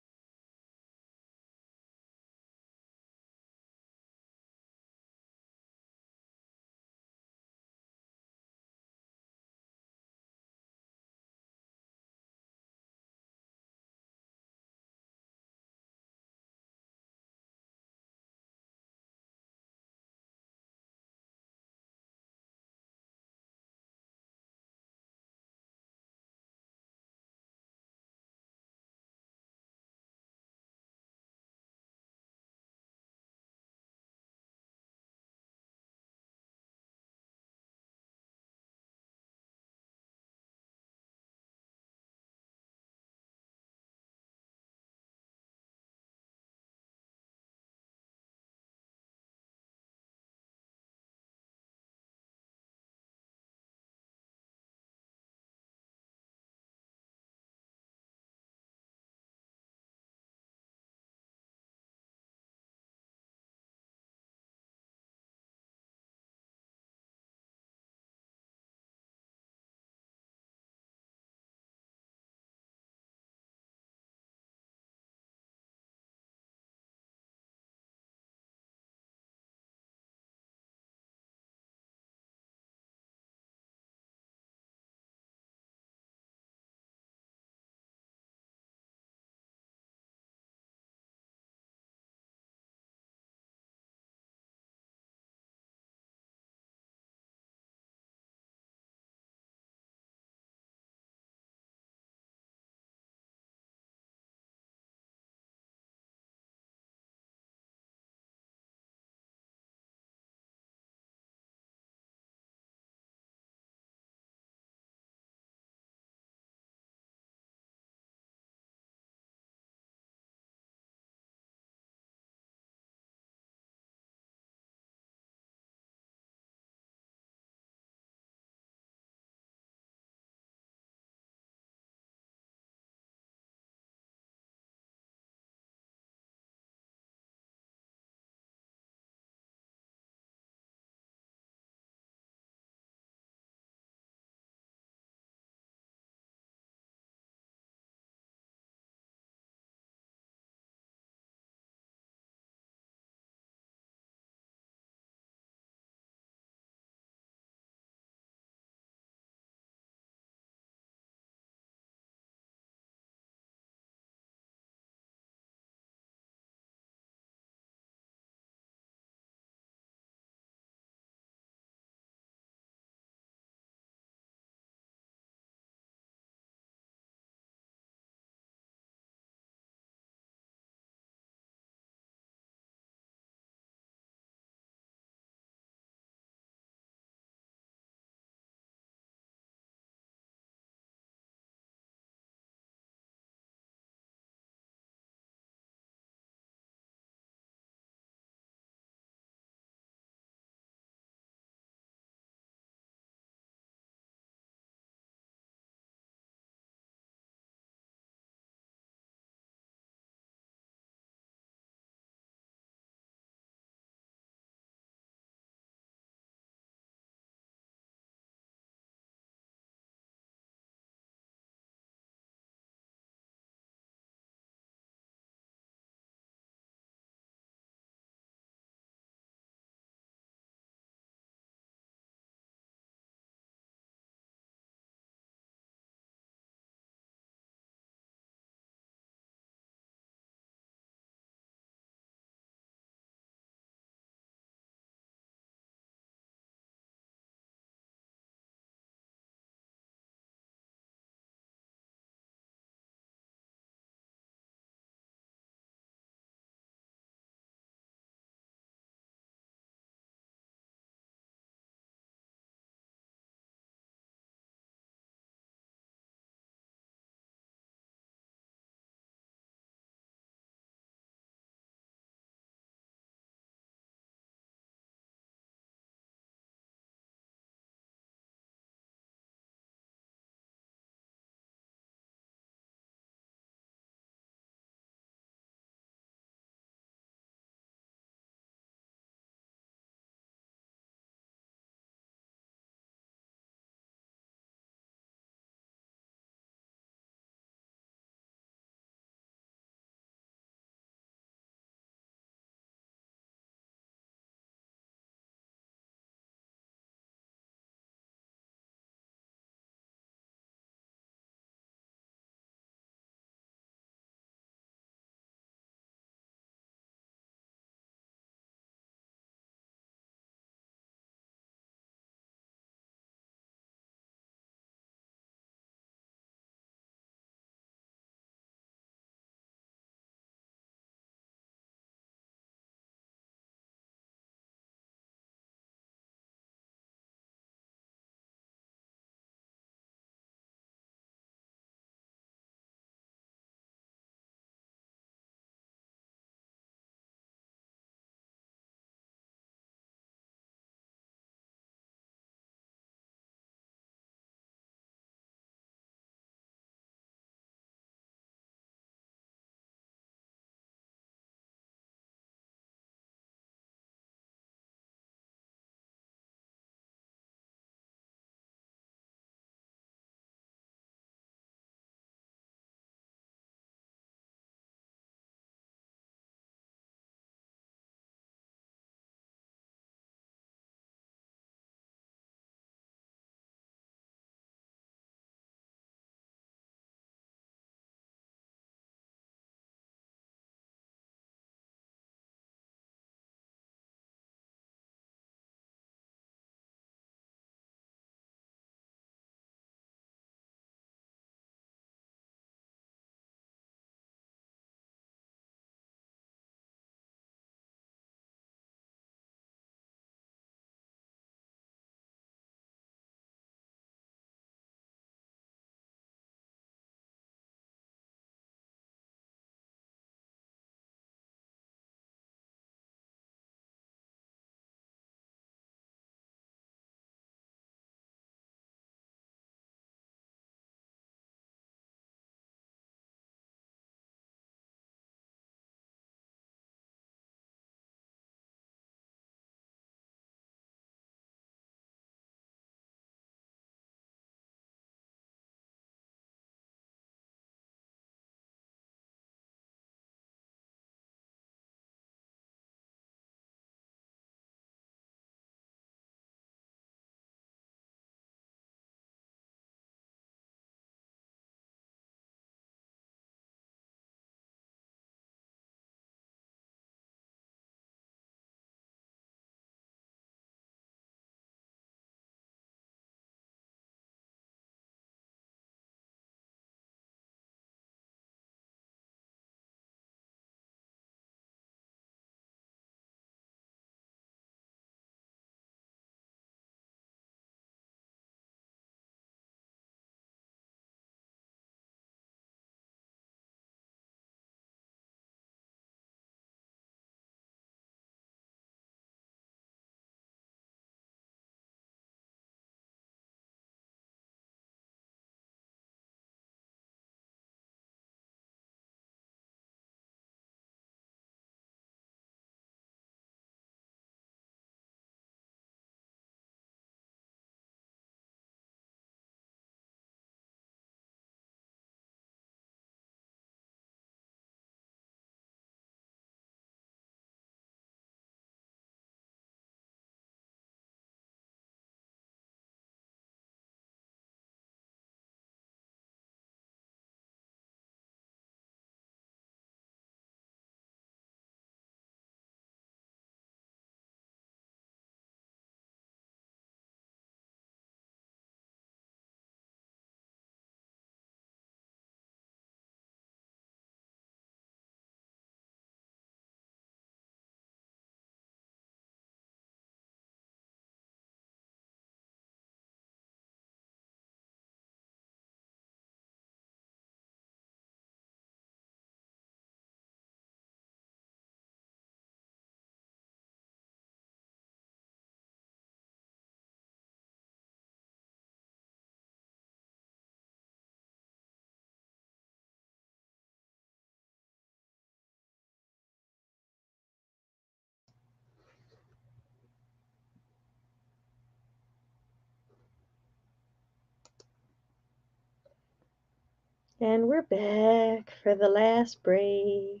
And we're back for the last break.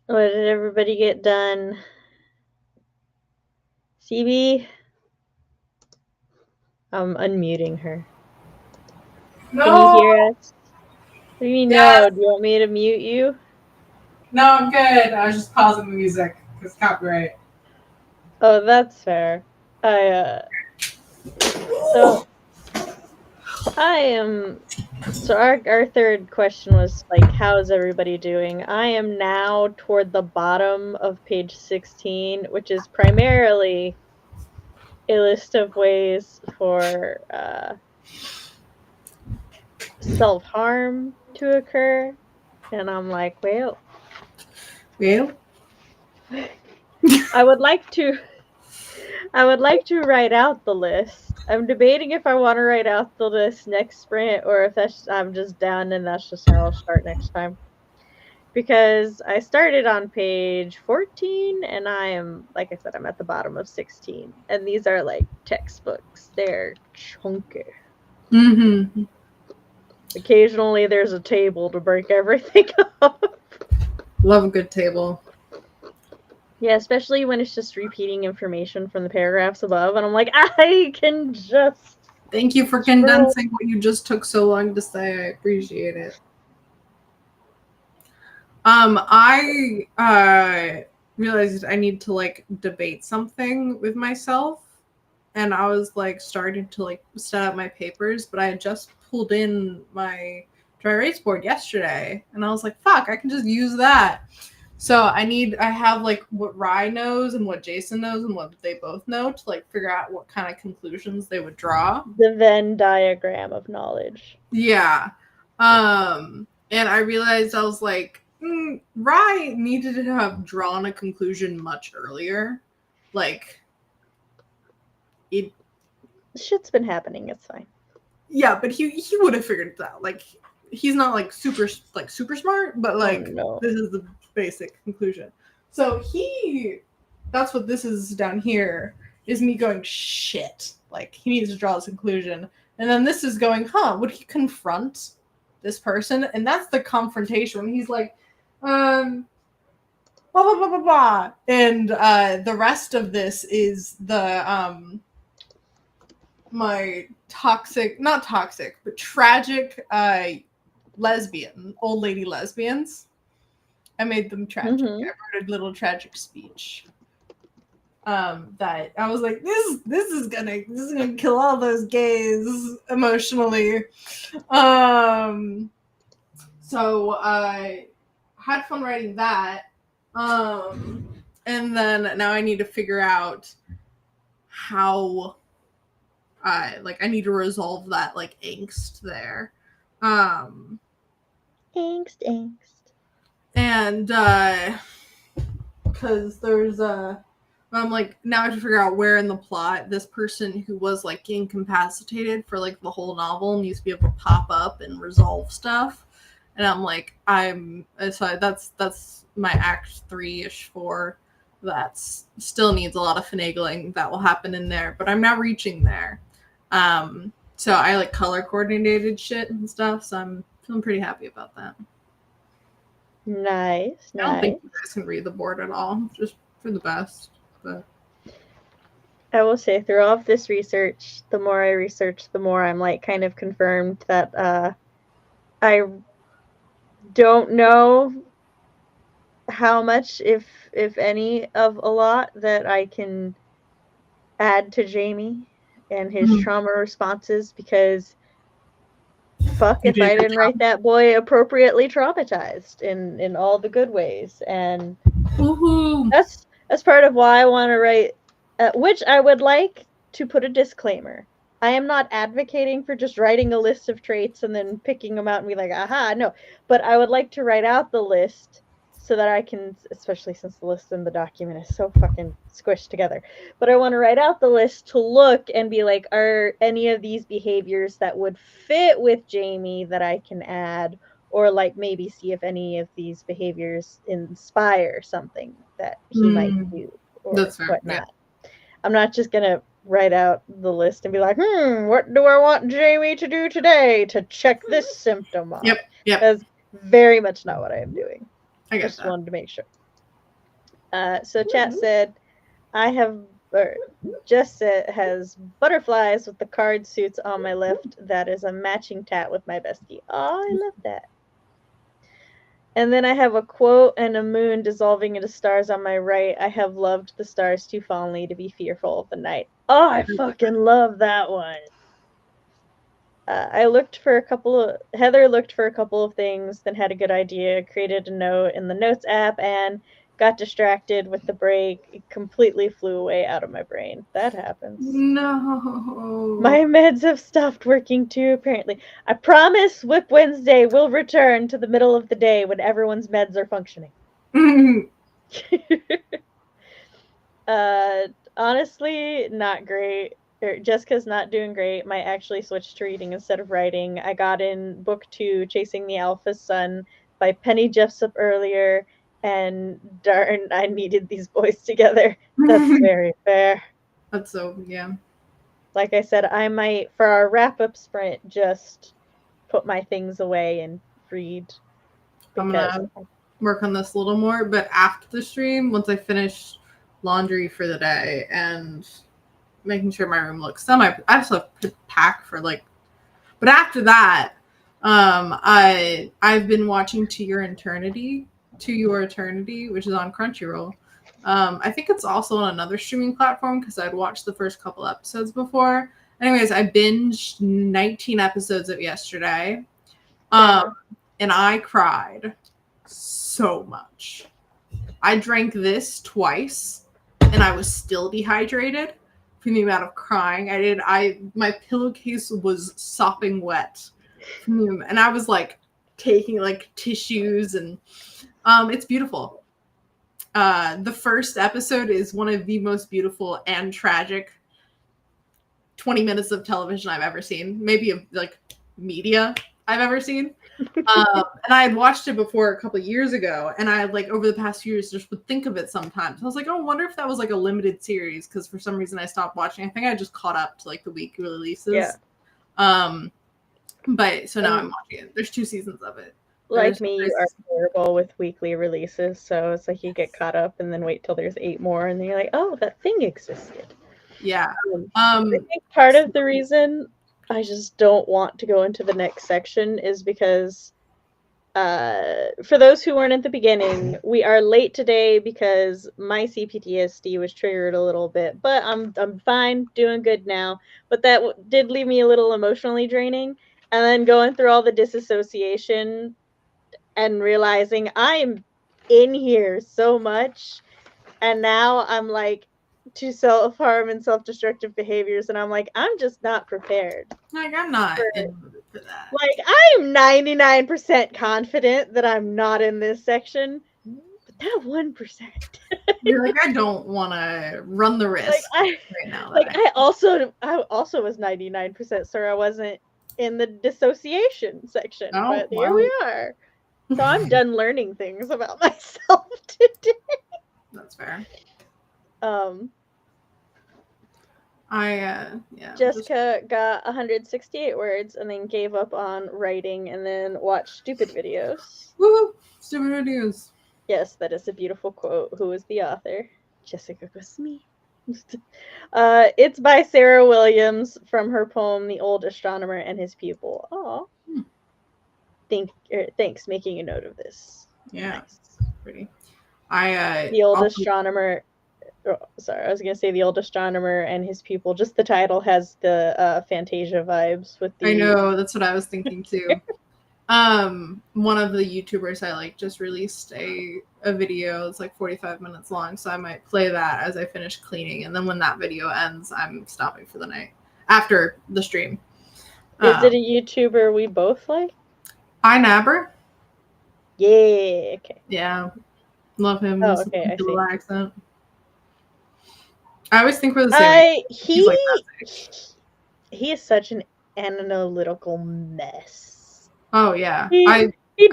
What did everybody get done? CB? I'm unmuting her. No. Can you hear us? What do you mean Yeah. no? Do you want me to mute you? No, I'm good. I was just pausing the music because copyright. Oh, that's fair. So our third question was like, how's everybody doing? I am now toward the bottom of page 16, which is primarily a list of ways for self-harm to occur. And I'm like, well, I would like to write out the list. I'm debating if I want to write out the list next sprint or if I'm just done and that's just how I'll start next time. Because I started on page 14 and I am, like I said, I'm at the bottom of 16. And these are like textbooks. They're chunky. Mm-hmm. Occasionally there's a table to break everything up. Love a good table. Yeah, especially when it's just repeating information from the paragraphs above. And I'm like, I can just... Thank you for condensing what you just took so long to say. I appreciate it. I realized I need to like debate something with myself, and I was like starting to like set up my papers, but I had just pulled in my dry erase board yesterday, and I was like, fuck, I can just use that. So I have like what Rye knows and what Jason knows and what they both know to like figure out what kind of conclusions they would draw. The Venn diagram of knowledge. Yeah. And I realized I was like, Rye needed to have drawn a conclusion much earlier. Like, shit's been happening. It's fine. Yeah, but he would have figured it out. Like, he's not like super smart, but like This is the basic conclusion. So that's what this is down here, is me going, shit. Like, he needs to draw his conclusion. And then this is going, would he confront this person? And that's the confrontation when he's like, blah, blah, blah, blah, blah. And the rest of this is the, my not toxic, but tragic old lady lesbians. I made them tragic. Mm-hmm. I wrote a little tragic speech. That I was like, this is gonna kill all those gays emotionally. So I had fun writing that. And then now I need to figure out how I need to resolve that like angst there. Angst. And because there's I'm like, now I have to figure out where in the plot this person who was like incapacitated for like the whole novel needs to be able to pop up and resolve stuff. And I'm like, so that's my act 3-ish 4. That still needs a lot of finagling that will happen in there, but I'm not reaching there. So I like color coordinated shit and stuff, so I'm feeling pretty happy about that. Nice. I don't think you guys can read the board at all, just for the best. But I will say, through all of this research, the more I research, the more I'm like kind of confirmed that I don't know how much, if any, of a lot that I can add to Jamie and his trauma responses, because fuck if I didn't write that boy appropriately traumatized in all the good ways. And that's part of why I want to write, which I would like to put a disclaimer. I am not advocating for just writing a list of traits and then picking them out and be like, aha, no. But I would like to write out the list so that I can, especially since the list in the document is so fucking squished together, but I want to write out the list to look and be like, are any of these behaviors that would fit with Jamie that I can add, or like maybe see if any of these behaviors inspire something that he might do or whatnot. Yeah. I'm not just gonna write out the list and be like, what do I want Jamie to do today to check this symptom off? Yep. That's very much not what I am doing. I I get just that. wanted to make sure. So chat said, Jess has butterflies with the card suits on my left. That is a matching tat with my bestie. Oh, I love that. And then I have a quote and a moon dissolving into stars on my right. I have loved the stars too fondly to be fearful of the night. Oh, I fucking love that one. Heather looked for a couple of things, then had a good idea, created a note in the notes app, and got distracted with the break. It completely flew away out of my brain. That happens. No. My meds have stopped working too, apparently. I promise WIP Wednesday will return to the middle of the day when everyone's meds are functioning. Honestly, not great. Jessica's not doing great. Might actually switch to reading instead of writing. I got in book 2, Chasing the Alpha's Son by Penny Jessup earlier, and darn, I needed these boys together. That's very fair. That's so, yeah. Like I said, I might, for our wrap-up sprint, just put my things away and read. I'm gonna work on this a little more, but after the stream, once I finish laundry for the day and making sure my room looks I also have to pack for but after that, I've been watching To Your Eternity, which is on Crunchyroll. I think it's also on another streaming platform because I'd watched the first couple episodes before. Anyways, I binged 19 episodes of yesterday. And I cried so much. I drank this twice and I was still dehydrated from the amount of crying I did. My pillowcase was sopping wet and I was taking tissues and it's beautiful. The first episode is one of the most beautiful and tragic 20 minutes of television I've ever seen, maybe of media I've ever seen. And I had watched it before a couple of years ago, and I over the past few years just would think of it sometimes. I was like, oh, I wonder if that was a limited series, because for some reason I stopped watching. I think I just caught up to the weekly releases. Yeah. But so now I'm watching it. There's 2 seasons of it. Like me, you are terrible with weekly releases, so it's you get caught up and then wait till there's 8 more, and then you're like, oh, that thing existed. Yeah. I think part of the reason I just don't want to go into the next section is because for those who weren't at the beginning, we are late today because my CPTSD was triggered a little bit, but I'm fine, doing good now. But that did leave me a little emotionally draining, and then going through all the disassociation and realizing I'm in here so much, and now I'm to self-harm and self-destructive behaviors, and I'm just not prepared. I'm not in for that. I'm 99% confident that I'm not in this section, but that 1%. You're I don't want to run the risk right now. I also was 99% sure I wasn't in the dissociation section, but here we are. So I'm done learning things about myself today. That's fair. Jessica got 168 words and then gave up on writing and then watched stupid videos. Woo! Stupid videos. Yes, that is a beautiful quote. Who is the author? Jessica goes, me. It's by Sarah Williams from her poem "The Old Astronomer and His Pupil." Oh, thanks. Making a note of this. Yeah, nice. Pretty. The Old Astronomer. Oh, sorry, I was gonna say The Old Astronomer and His Pupil. Just the title has the Fantasia vibes with the. I know, that's what I was thinking too. One of the YouTubers I just released a video. It's 45 minutes long, so I might play that as I finish cleaning, and then when that video ends, I'm stopping for the night after the stream. Is it a YouTuber we both like? iNabber. Yeah. Okay. Yeah, love him. Oh, okay. I little see. Accent. I always think we're the same. He is such an analytical mess. Oh yeah. He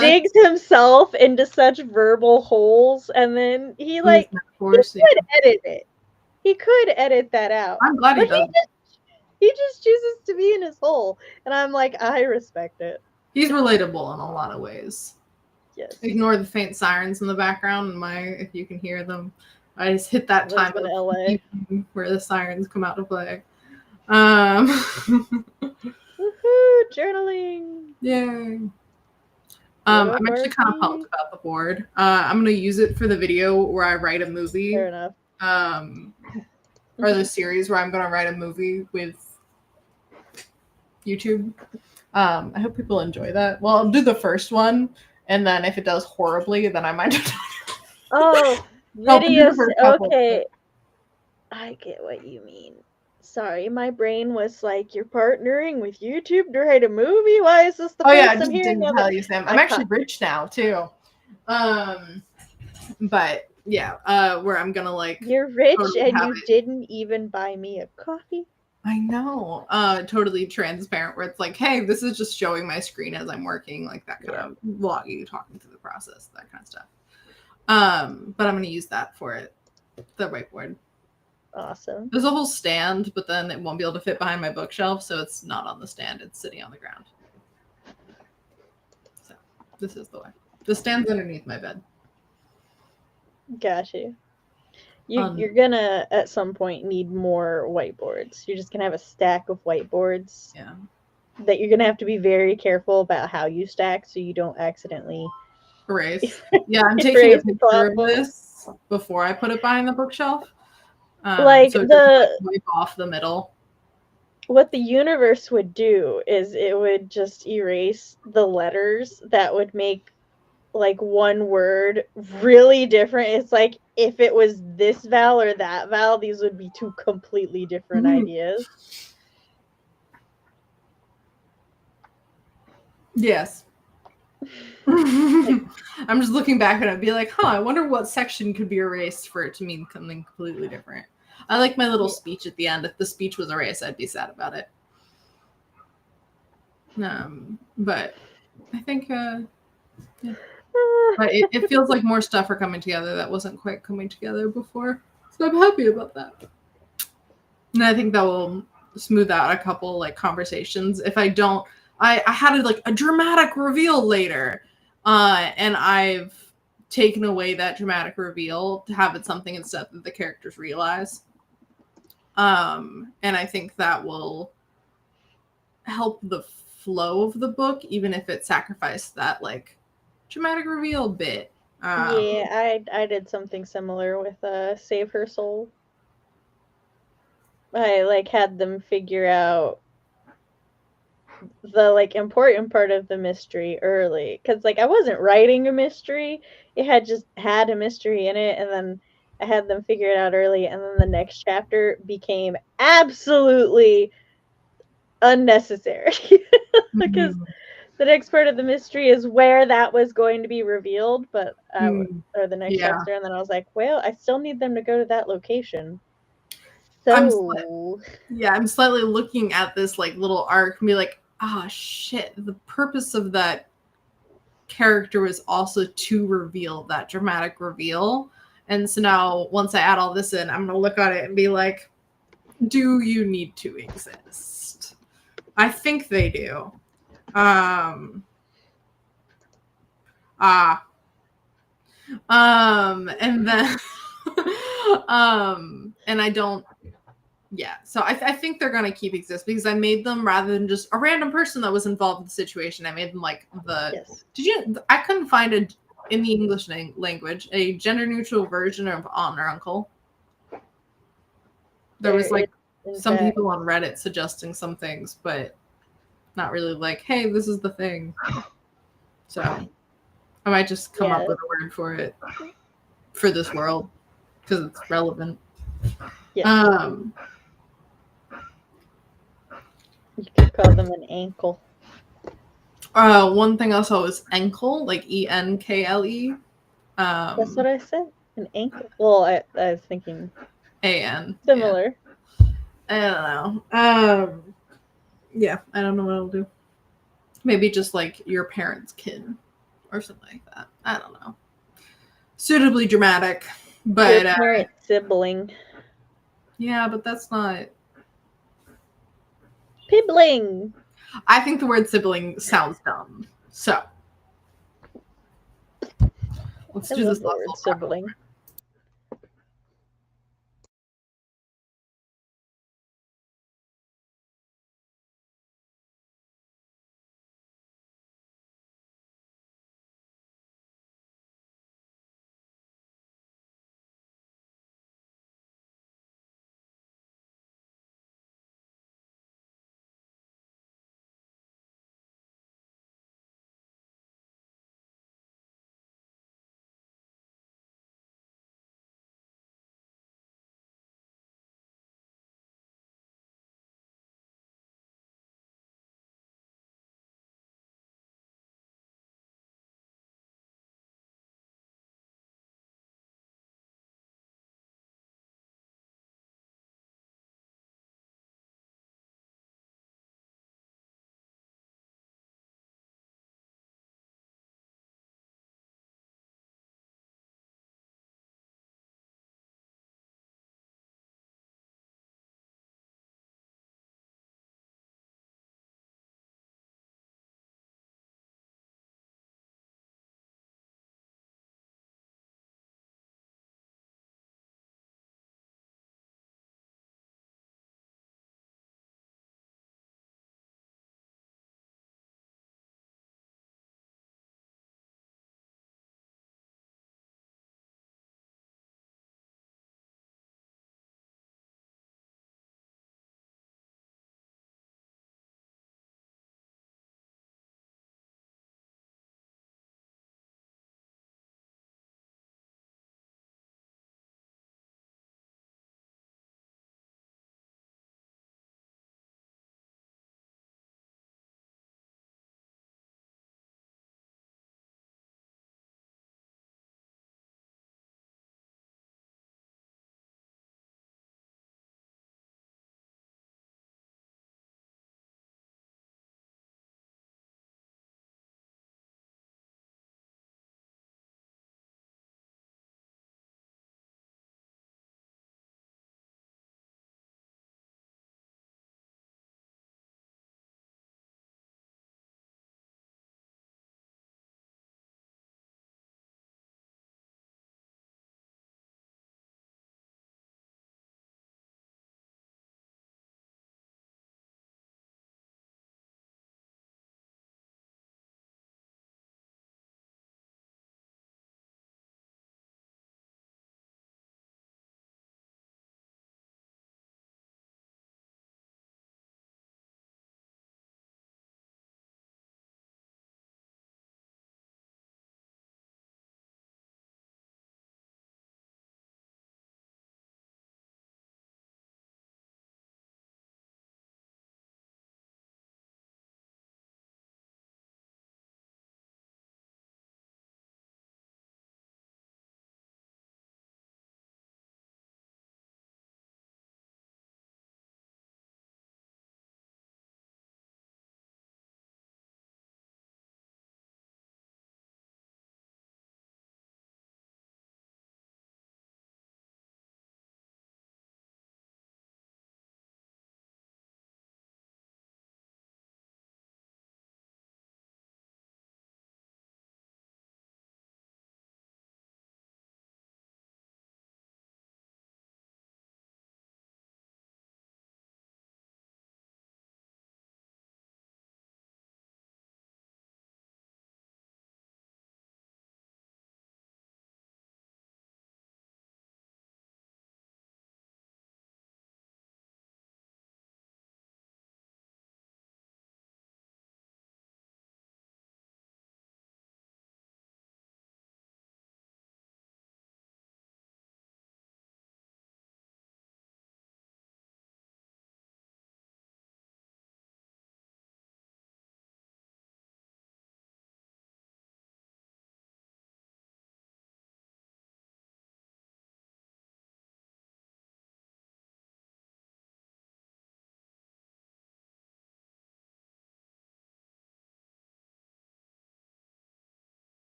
digs himself into such verbal holes, and then he would edit it. He could edit that out. I'm glad he But does. he just chooses to be in his hole. And I'm like, I respect it. He's relatable in a lot of ways. Yes. Ignore the faint sirens in the background. If you can hear them, I just hit that Lives time in of LA. where the sirens come out to play. Woohoo! Journaling. Yay. I'm actually kind of pumped about the board. I'm gonna use it for the video where I write a movie. Fair enough. Or the series where I'm gonna write a movie with YouTube. I hope people enjoy that. Well, I'll do the first one, and then if it does horribly, then I might. Oh, videos. Okay, I get what you mean. Sorry, my brain was like, you're partnering with YouTube to write a movie? Why is this the first I I'm just hearing didn't of tell it? you, Sam. I'm actually rich now too. But yeah, where I'm gonna like. You're rich totally and you didn't even buy me a coffee. I know. Totally transparent where it's like, hey, this is just showing my screen as I'm working, like that kind of vloggy, talking through the process, that kind of stuff. But I'm gonna use that for it. The whiteboard. Awesome. There's a whole stand, but then it won't be able to fit behind my bookshelf, so it's not on the stand, it's sitting on the ground. So this is the way. The stand's underneath my bed. Gotcha. You're gonna at some point need more whiteboards. You're just gonna have a stack of whiteboards. Yeah. That you're gonna have to be very careful about how you stack so you don't accidentally erase. Yeah, I'm taking a picture of this before I put it behind the bookshelf. Like so the wipe off the middle. What the universe would do is it would just erase the letters that would make like one word really different. It's like if it was this vowel or that vowel, these would be two completely different ideas. Yes. I'm just looking back and I'd be like, I wonder what section could be erased for it to mean something completely different. I like my little speech at the end. If the speech was erased, I'd be sad about it. But I think yeah. But it feels like more stuff are coming together that wasn't quite coming together before. So I'm happy about that. And I think that will smooth out a couple like conversations. If I don't, I had a dramatic reveal later, and I've taken away that dramatic reveal to have it something instead that the characters realize. And I think that will help the flow of the book, even if it sacrificed that like dramatic reveal bit. Yeah, I did something similar with Save Her Soul. I like had them figure out the like important part of the mystery early, because like I wasn't writing a mystery, it had a mystery in it, and then I had them figure it out early, and then the next chapter became absolutely unnecessary because the next part of the mystery is where that was going to be revealed, but or the next chapter, and then I was like, well, I still need them to go to that location. So I'm slightly looking at this like little arc and be like, shit, the purpose of that character was also to reveal that dramatic reveal. And so now once I add all this in, I'm gonna look at it and be like, do you need to exist? I think they do. And then and I don't. Yeah, so I think they're gonna keep exist because I made them rather than just a random person that was involved in the situation. I made them like I couldn't find in the English language a gender neutral version of aunt or uncle. There was like some people on Reddit suggesting some things, but not really like, hey, this is the thing. So I might just come up with a word for it for this world because it's relevant. Yeah. You could call them an ankle. One thing I saw was ankle, like ENKLE. That's what I said. An ankle. Well, I was thinking AN. Similar. Yeah. I don't know. Yeah, I don't know what I'll do. Maybe just like your parents' kin or something like that. I don't know. Suitably dramatic, but your parent sibling. Yeah, but that's not. Pibbling. I think the word sibling sounds dumb. So let's I do love this the last word little sibling.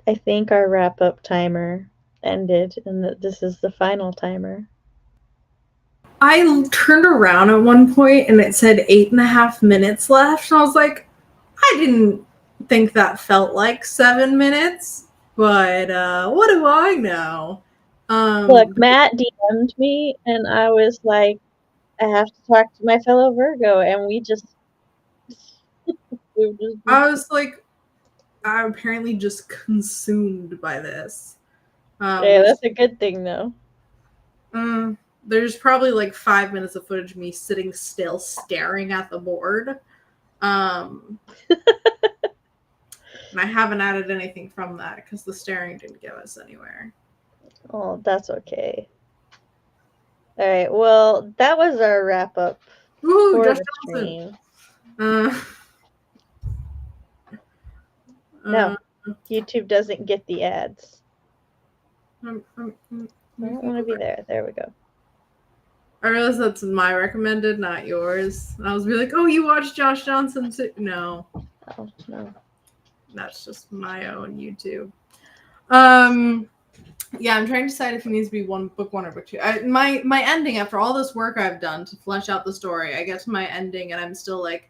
I think our wrap-up timer ended, and that this is the final timer. I turned around at one point and it said 8.5 minutes left. And I was like, I didn't think that felt like 7 minutes, but what do I know? Look, Matt DM'd me, and I was like, I have to talk to my fellow Virgo, and we just I was like, I'm apparently just consumed by this. yeah, that's a good thing, though. There's probably like 5 minutes of footage of me sitting still, staring at the board. And I haven't added anything from that because the staring didn't get us anywhere. Oh, that's okay. All right, well, that was our wrap-up for Josh the Johnson. stream. No, YouTube doesn't get the ads. I don't want to be there. There we go. I realize that's my recommended, not yours. And I was like, oh, you watched Josh Johnson too? No. Oh, no. That's just my own YouTube. Yeah, I'm trying to decide if it needs to be book one or book two. My ending, after all this work I've done to flesh out the story, I get to my ending and I'm still like,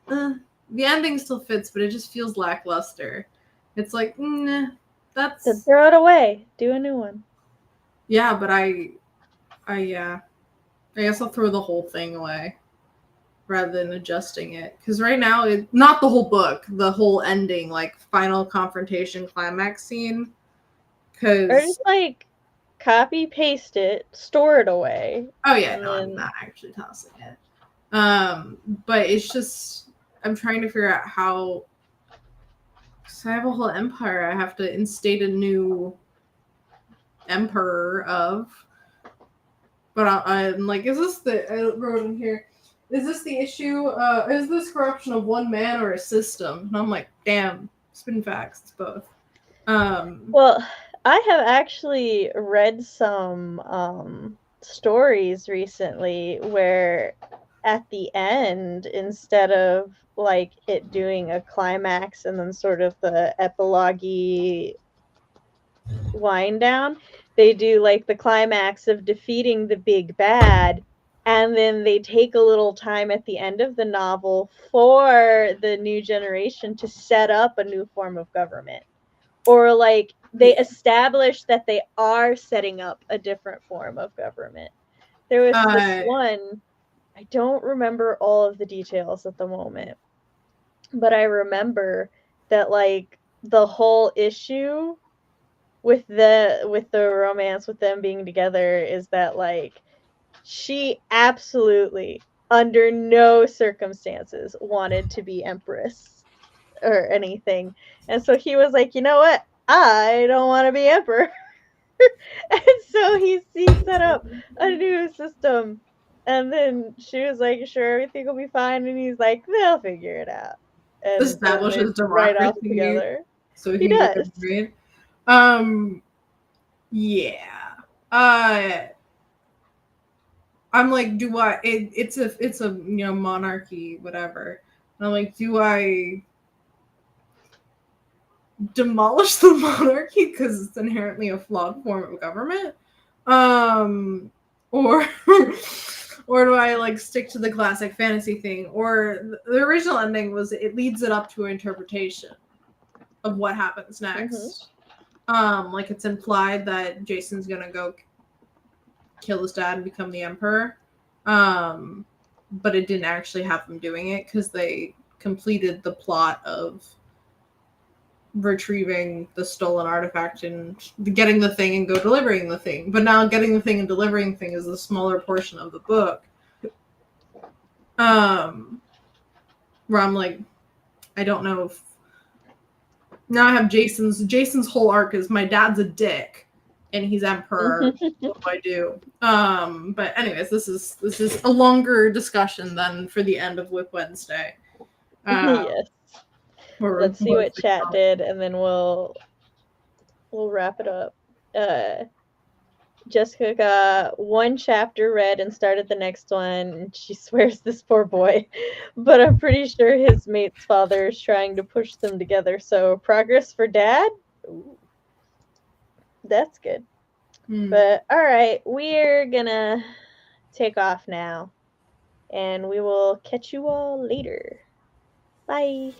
the ending still fits, but it just feels lackluster. It's like, that's... So throw it away. Do a new one. Yeah, but I guess I'll throw the whole thing away rather than adjusting it. Because right now, not the whole book, the whole ending, like final confrontation climax scene. Or just like copy paste it, store it away. Oh yeah, no, I'm not actually tossing it. But it's just I'm trying to figure out how. So I have a whole empire I have to instate a new emperor of. But I'm like, is this the? I wrote in here. Is this the issue? Is this corruption of one man or a system? And I'm like, damn, spin facts, it's both. Well, I have actually read some stories recently where at the end, instead of like it doing a climax and then sort of the epilogue-y wind down, they do like the climax of defeating the big bad, and then they take a little time at the end of the novel for the new generation to set up a new form of government. Or like they establish that they are setting up a different form of government. There was this one, I don't remember all of the details at the moment, but I remember that like the whole issue with the romance with them being together is that like she absolutely under no circumstances wanted to be empress or anything. And so he was like, you know what? I don't want to be emperor. And so he set up a new system. And then she was like, sure, everything will be fine. And he's like, they'll figure it out. And establishes democracy right off together. So he does. Yeah. I'm like, it's a monarchy, whatever. And I'm like, do I demolish the monarchy because it's inherently a flawed form of government? Or or do I like stick to the classic fantasy thing? Or the original ending was it leads it up to an interpretation of what happens next. Like it's implied that Jason's gonna go kill his dad and become the emperor. But it didn't actually have them doing it because they completed the plot of retrieving the stolen artifact and getting the thing and go delivering the thing. But now getting the thing and delivering the thing is the smaller portion of the book. Where I'm like, I don't know if now I have Jason's whole arc is my dad's a dick and he's emperor. What do I do? But anyways, this is a longer discussion than for the end of WIP Wednesday. Yes. Let's see what chat did, and then we'll wrap it up. Jessica got one chapter read and started the next one, and she swears this poor boy, but I'm pretty sure his mate's father is trying to push them together. So progress for dad Ooh. That's good. Hmm. But all right, we're gonna take off now, and we will catch you all later. Bye.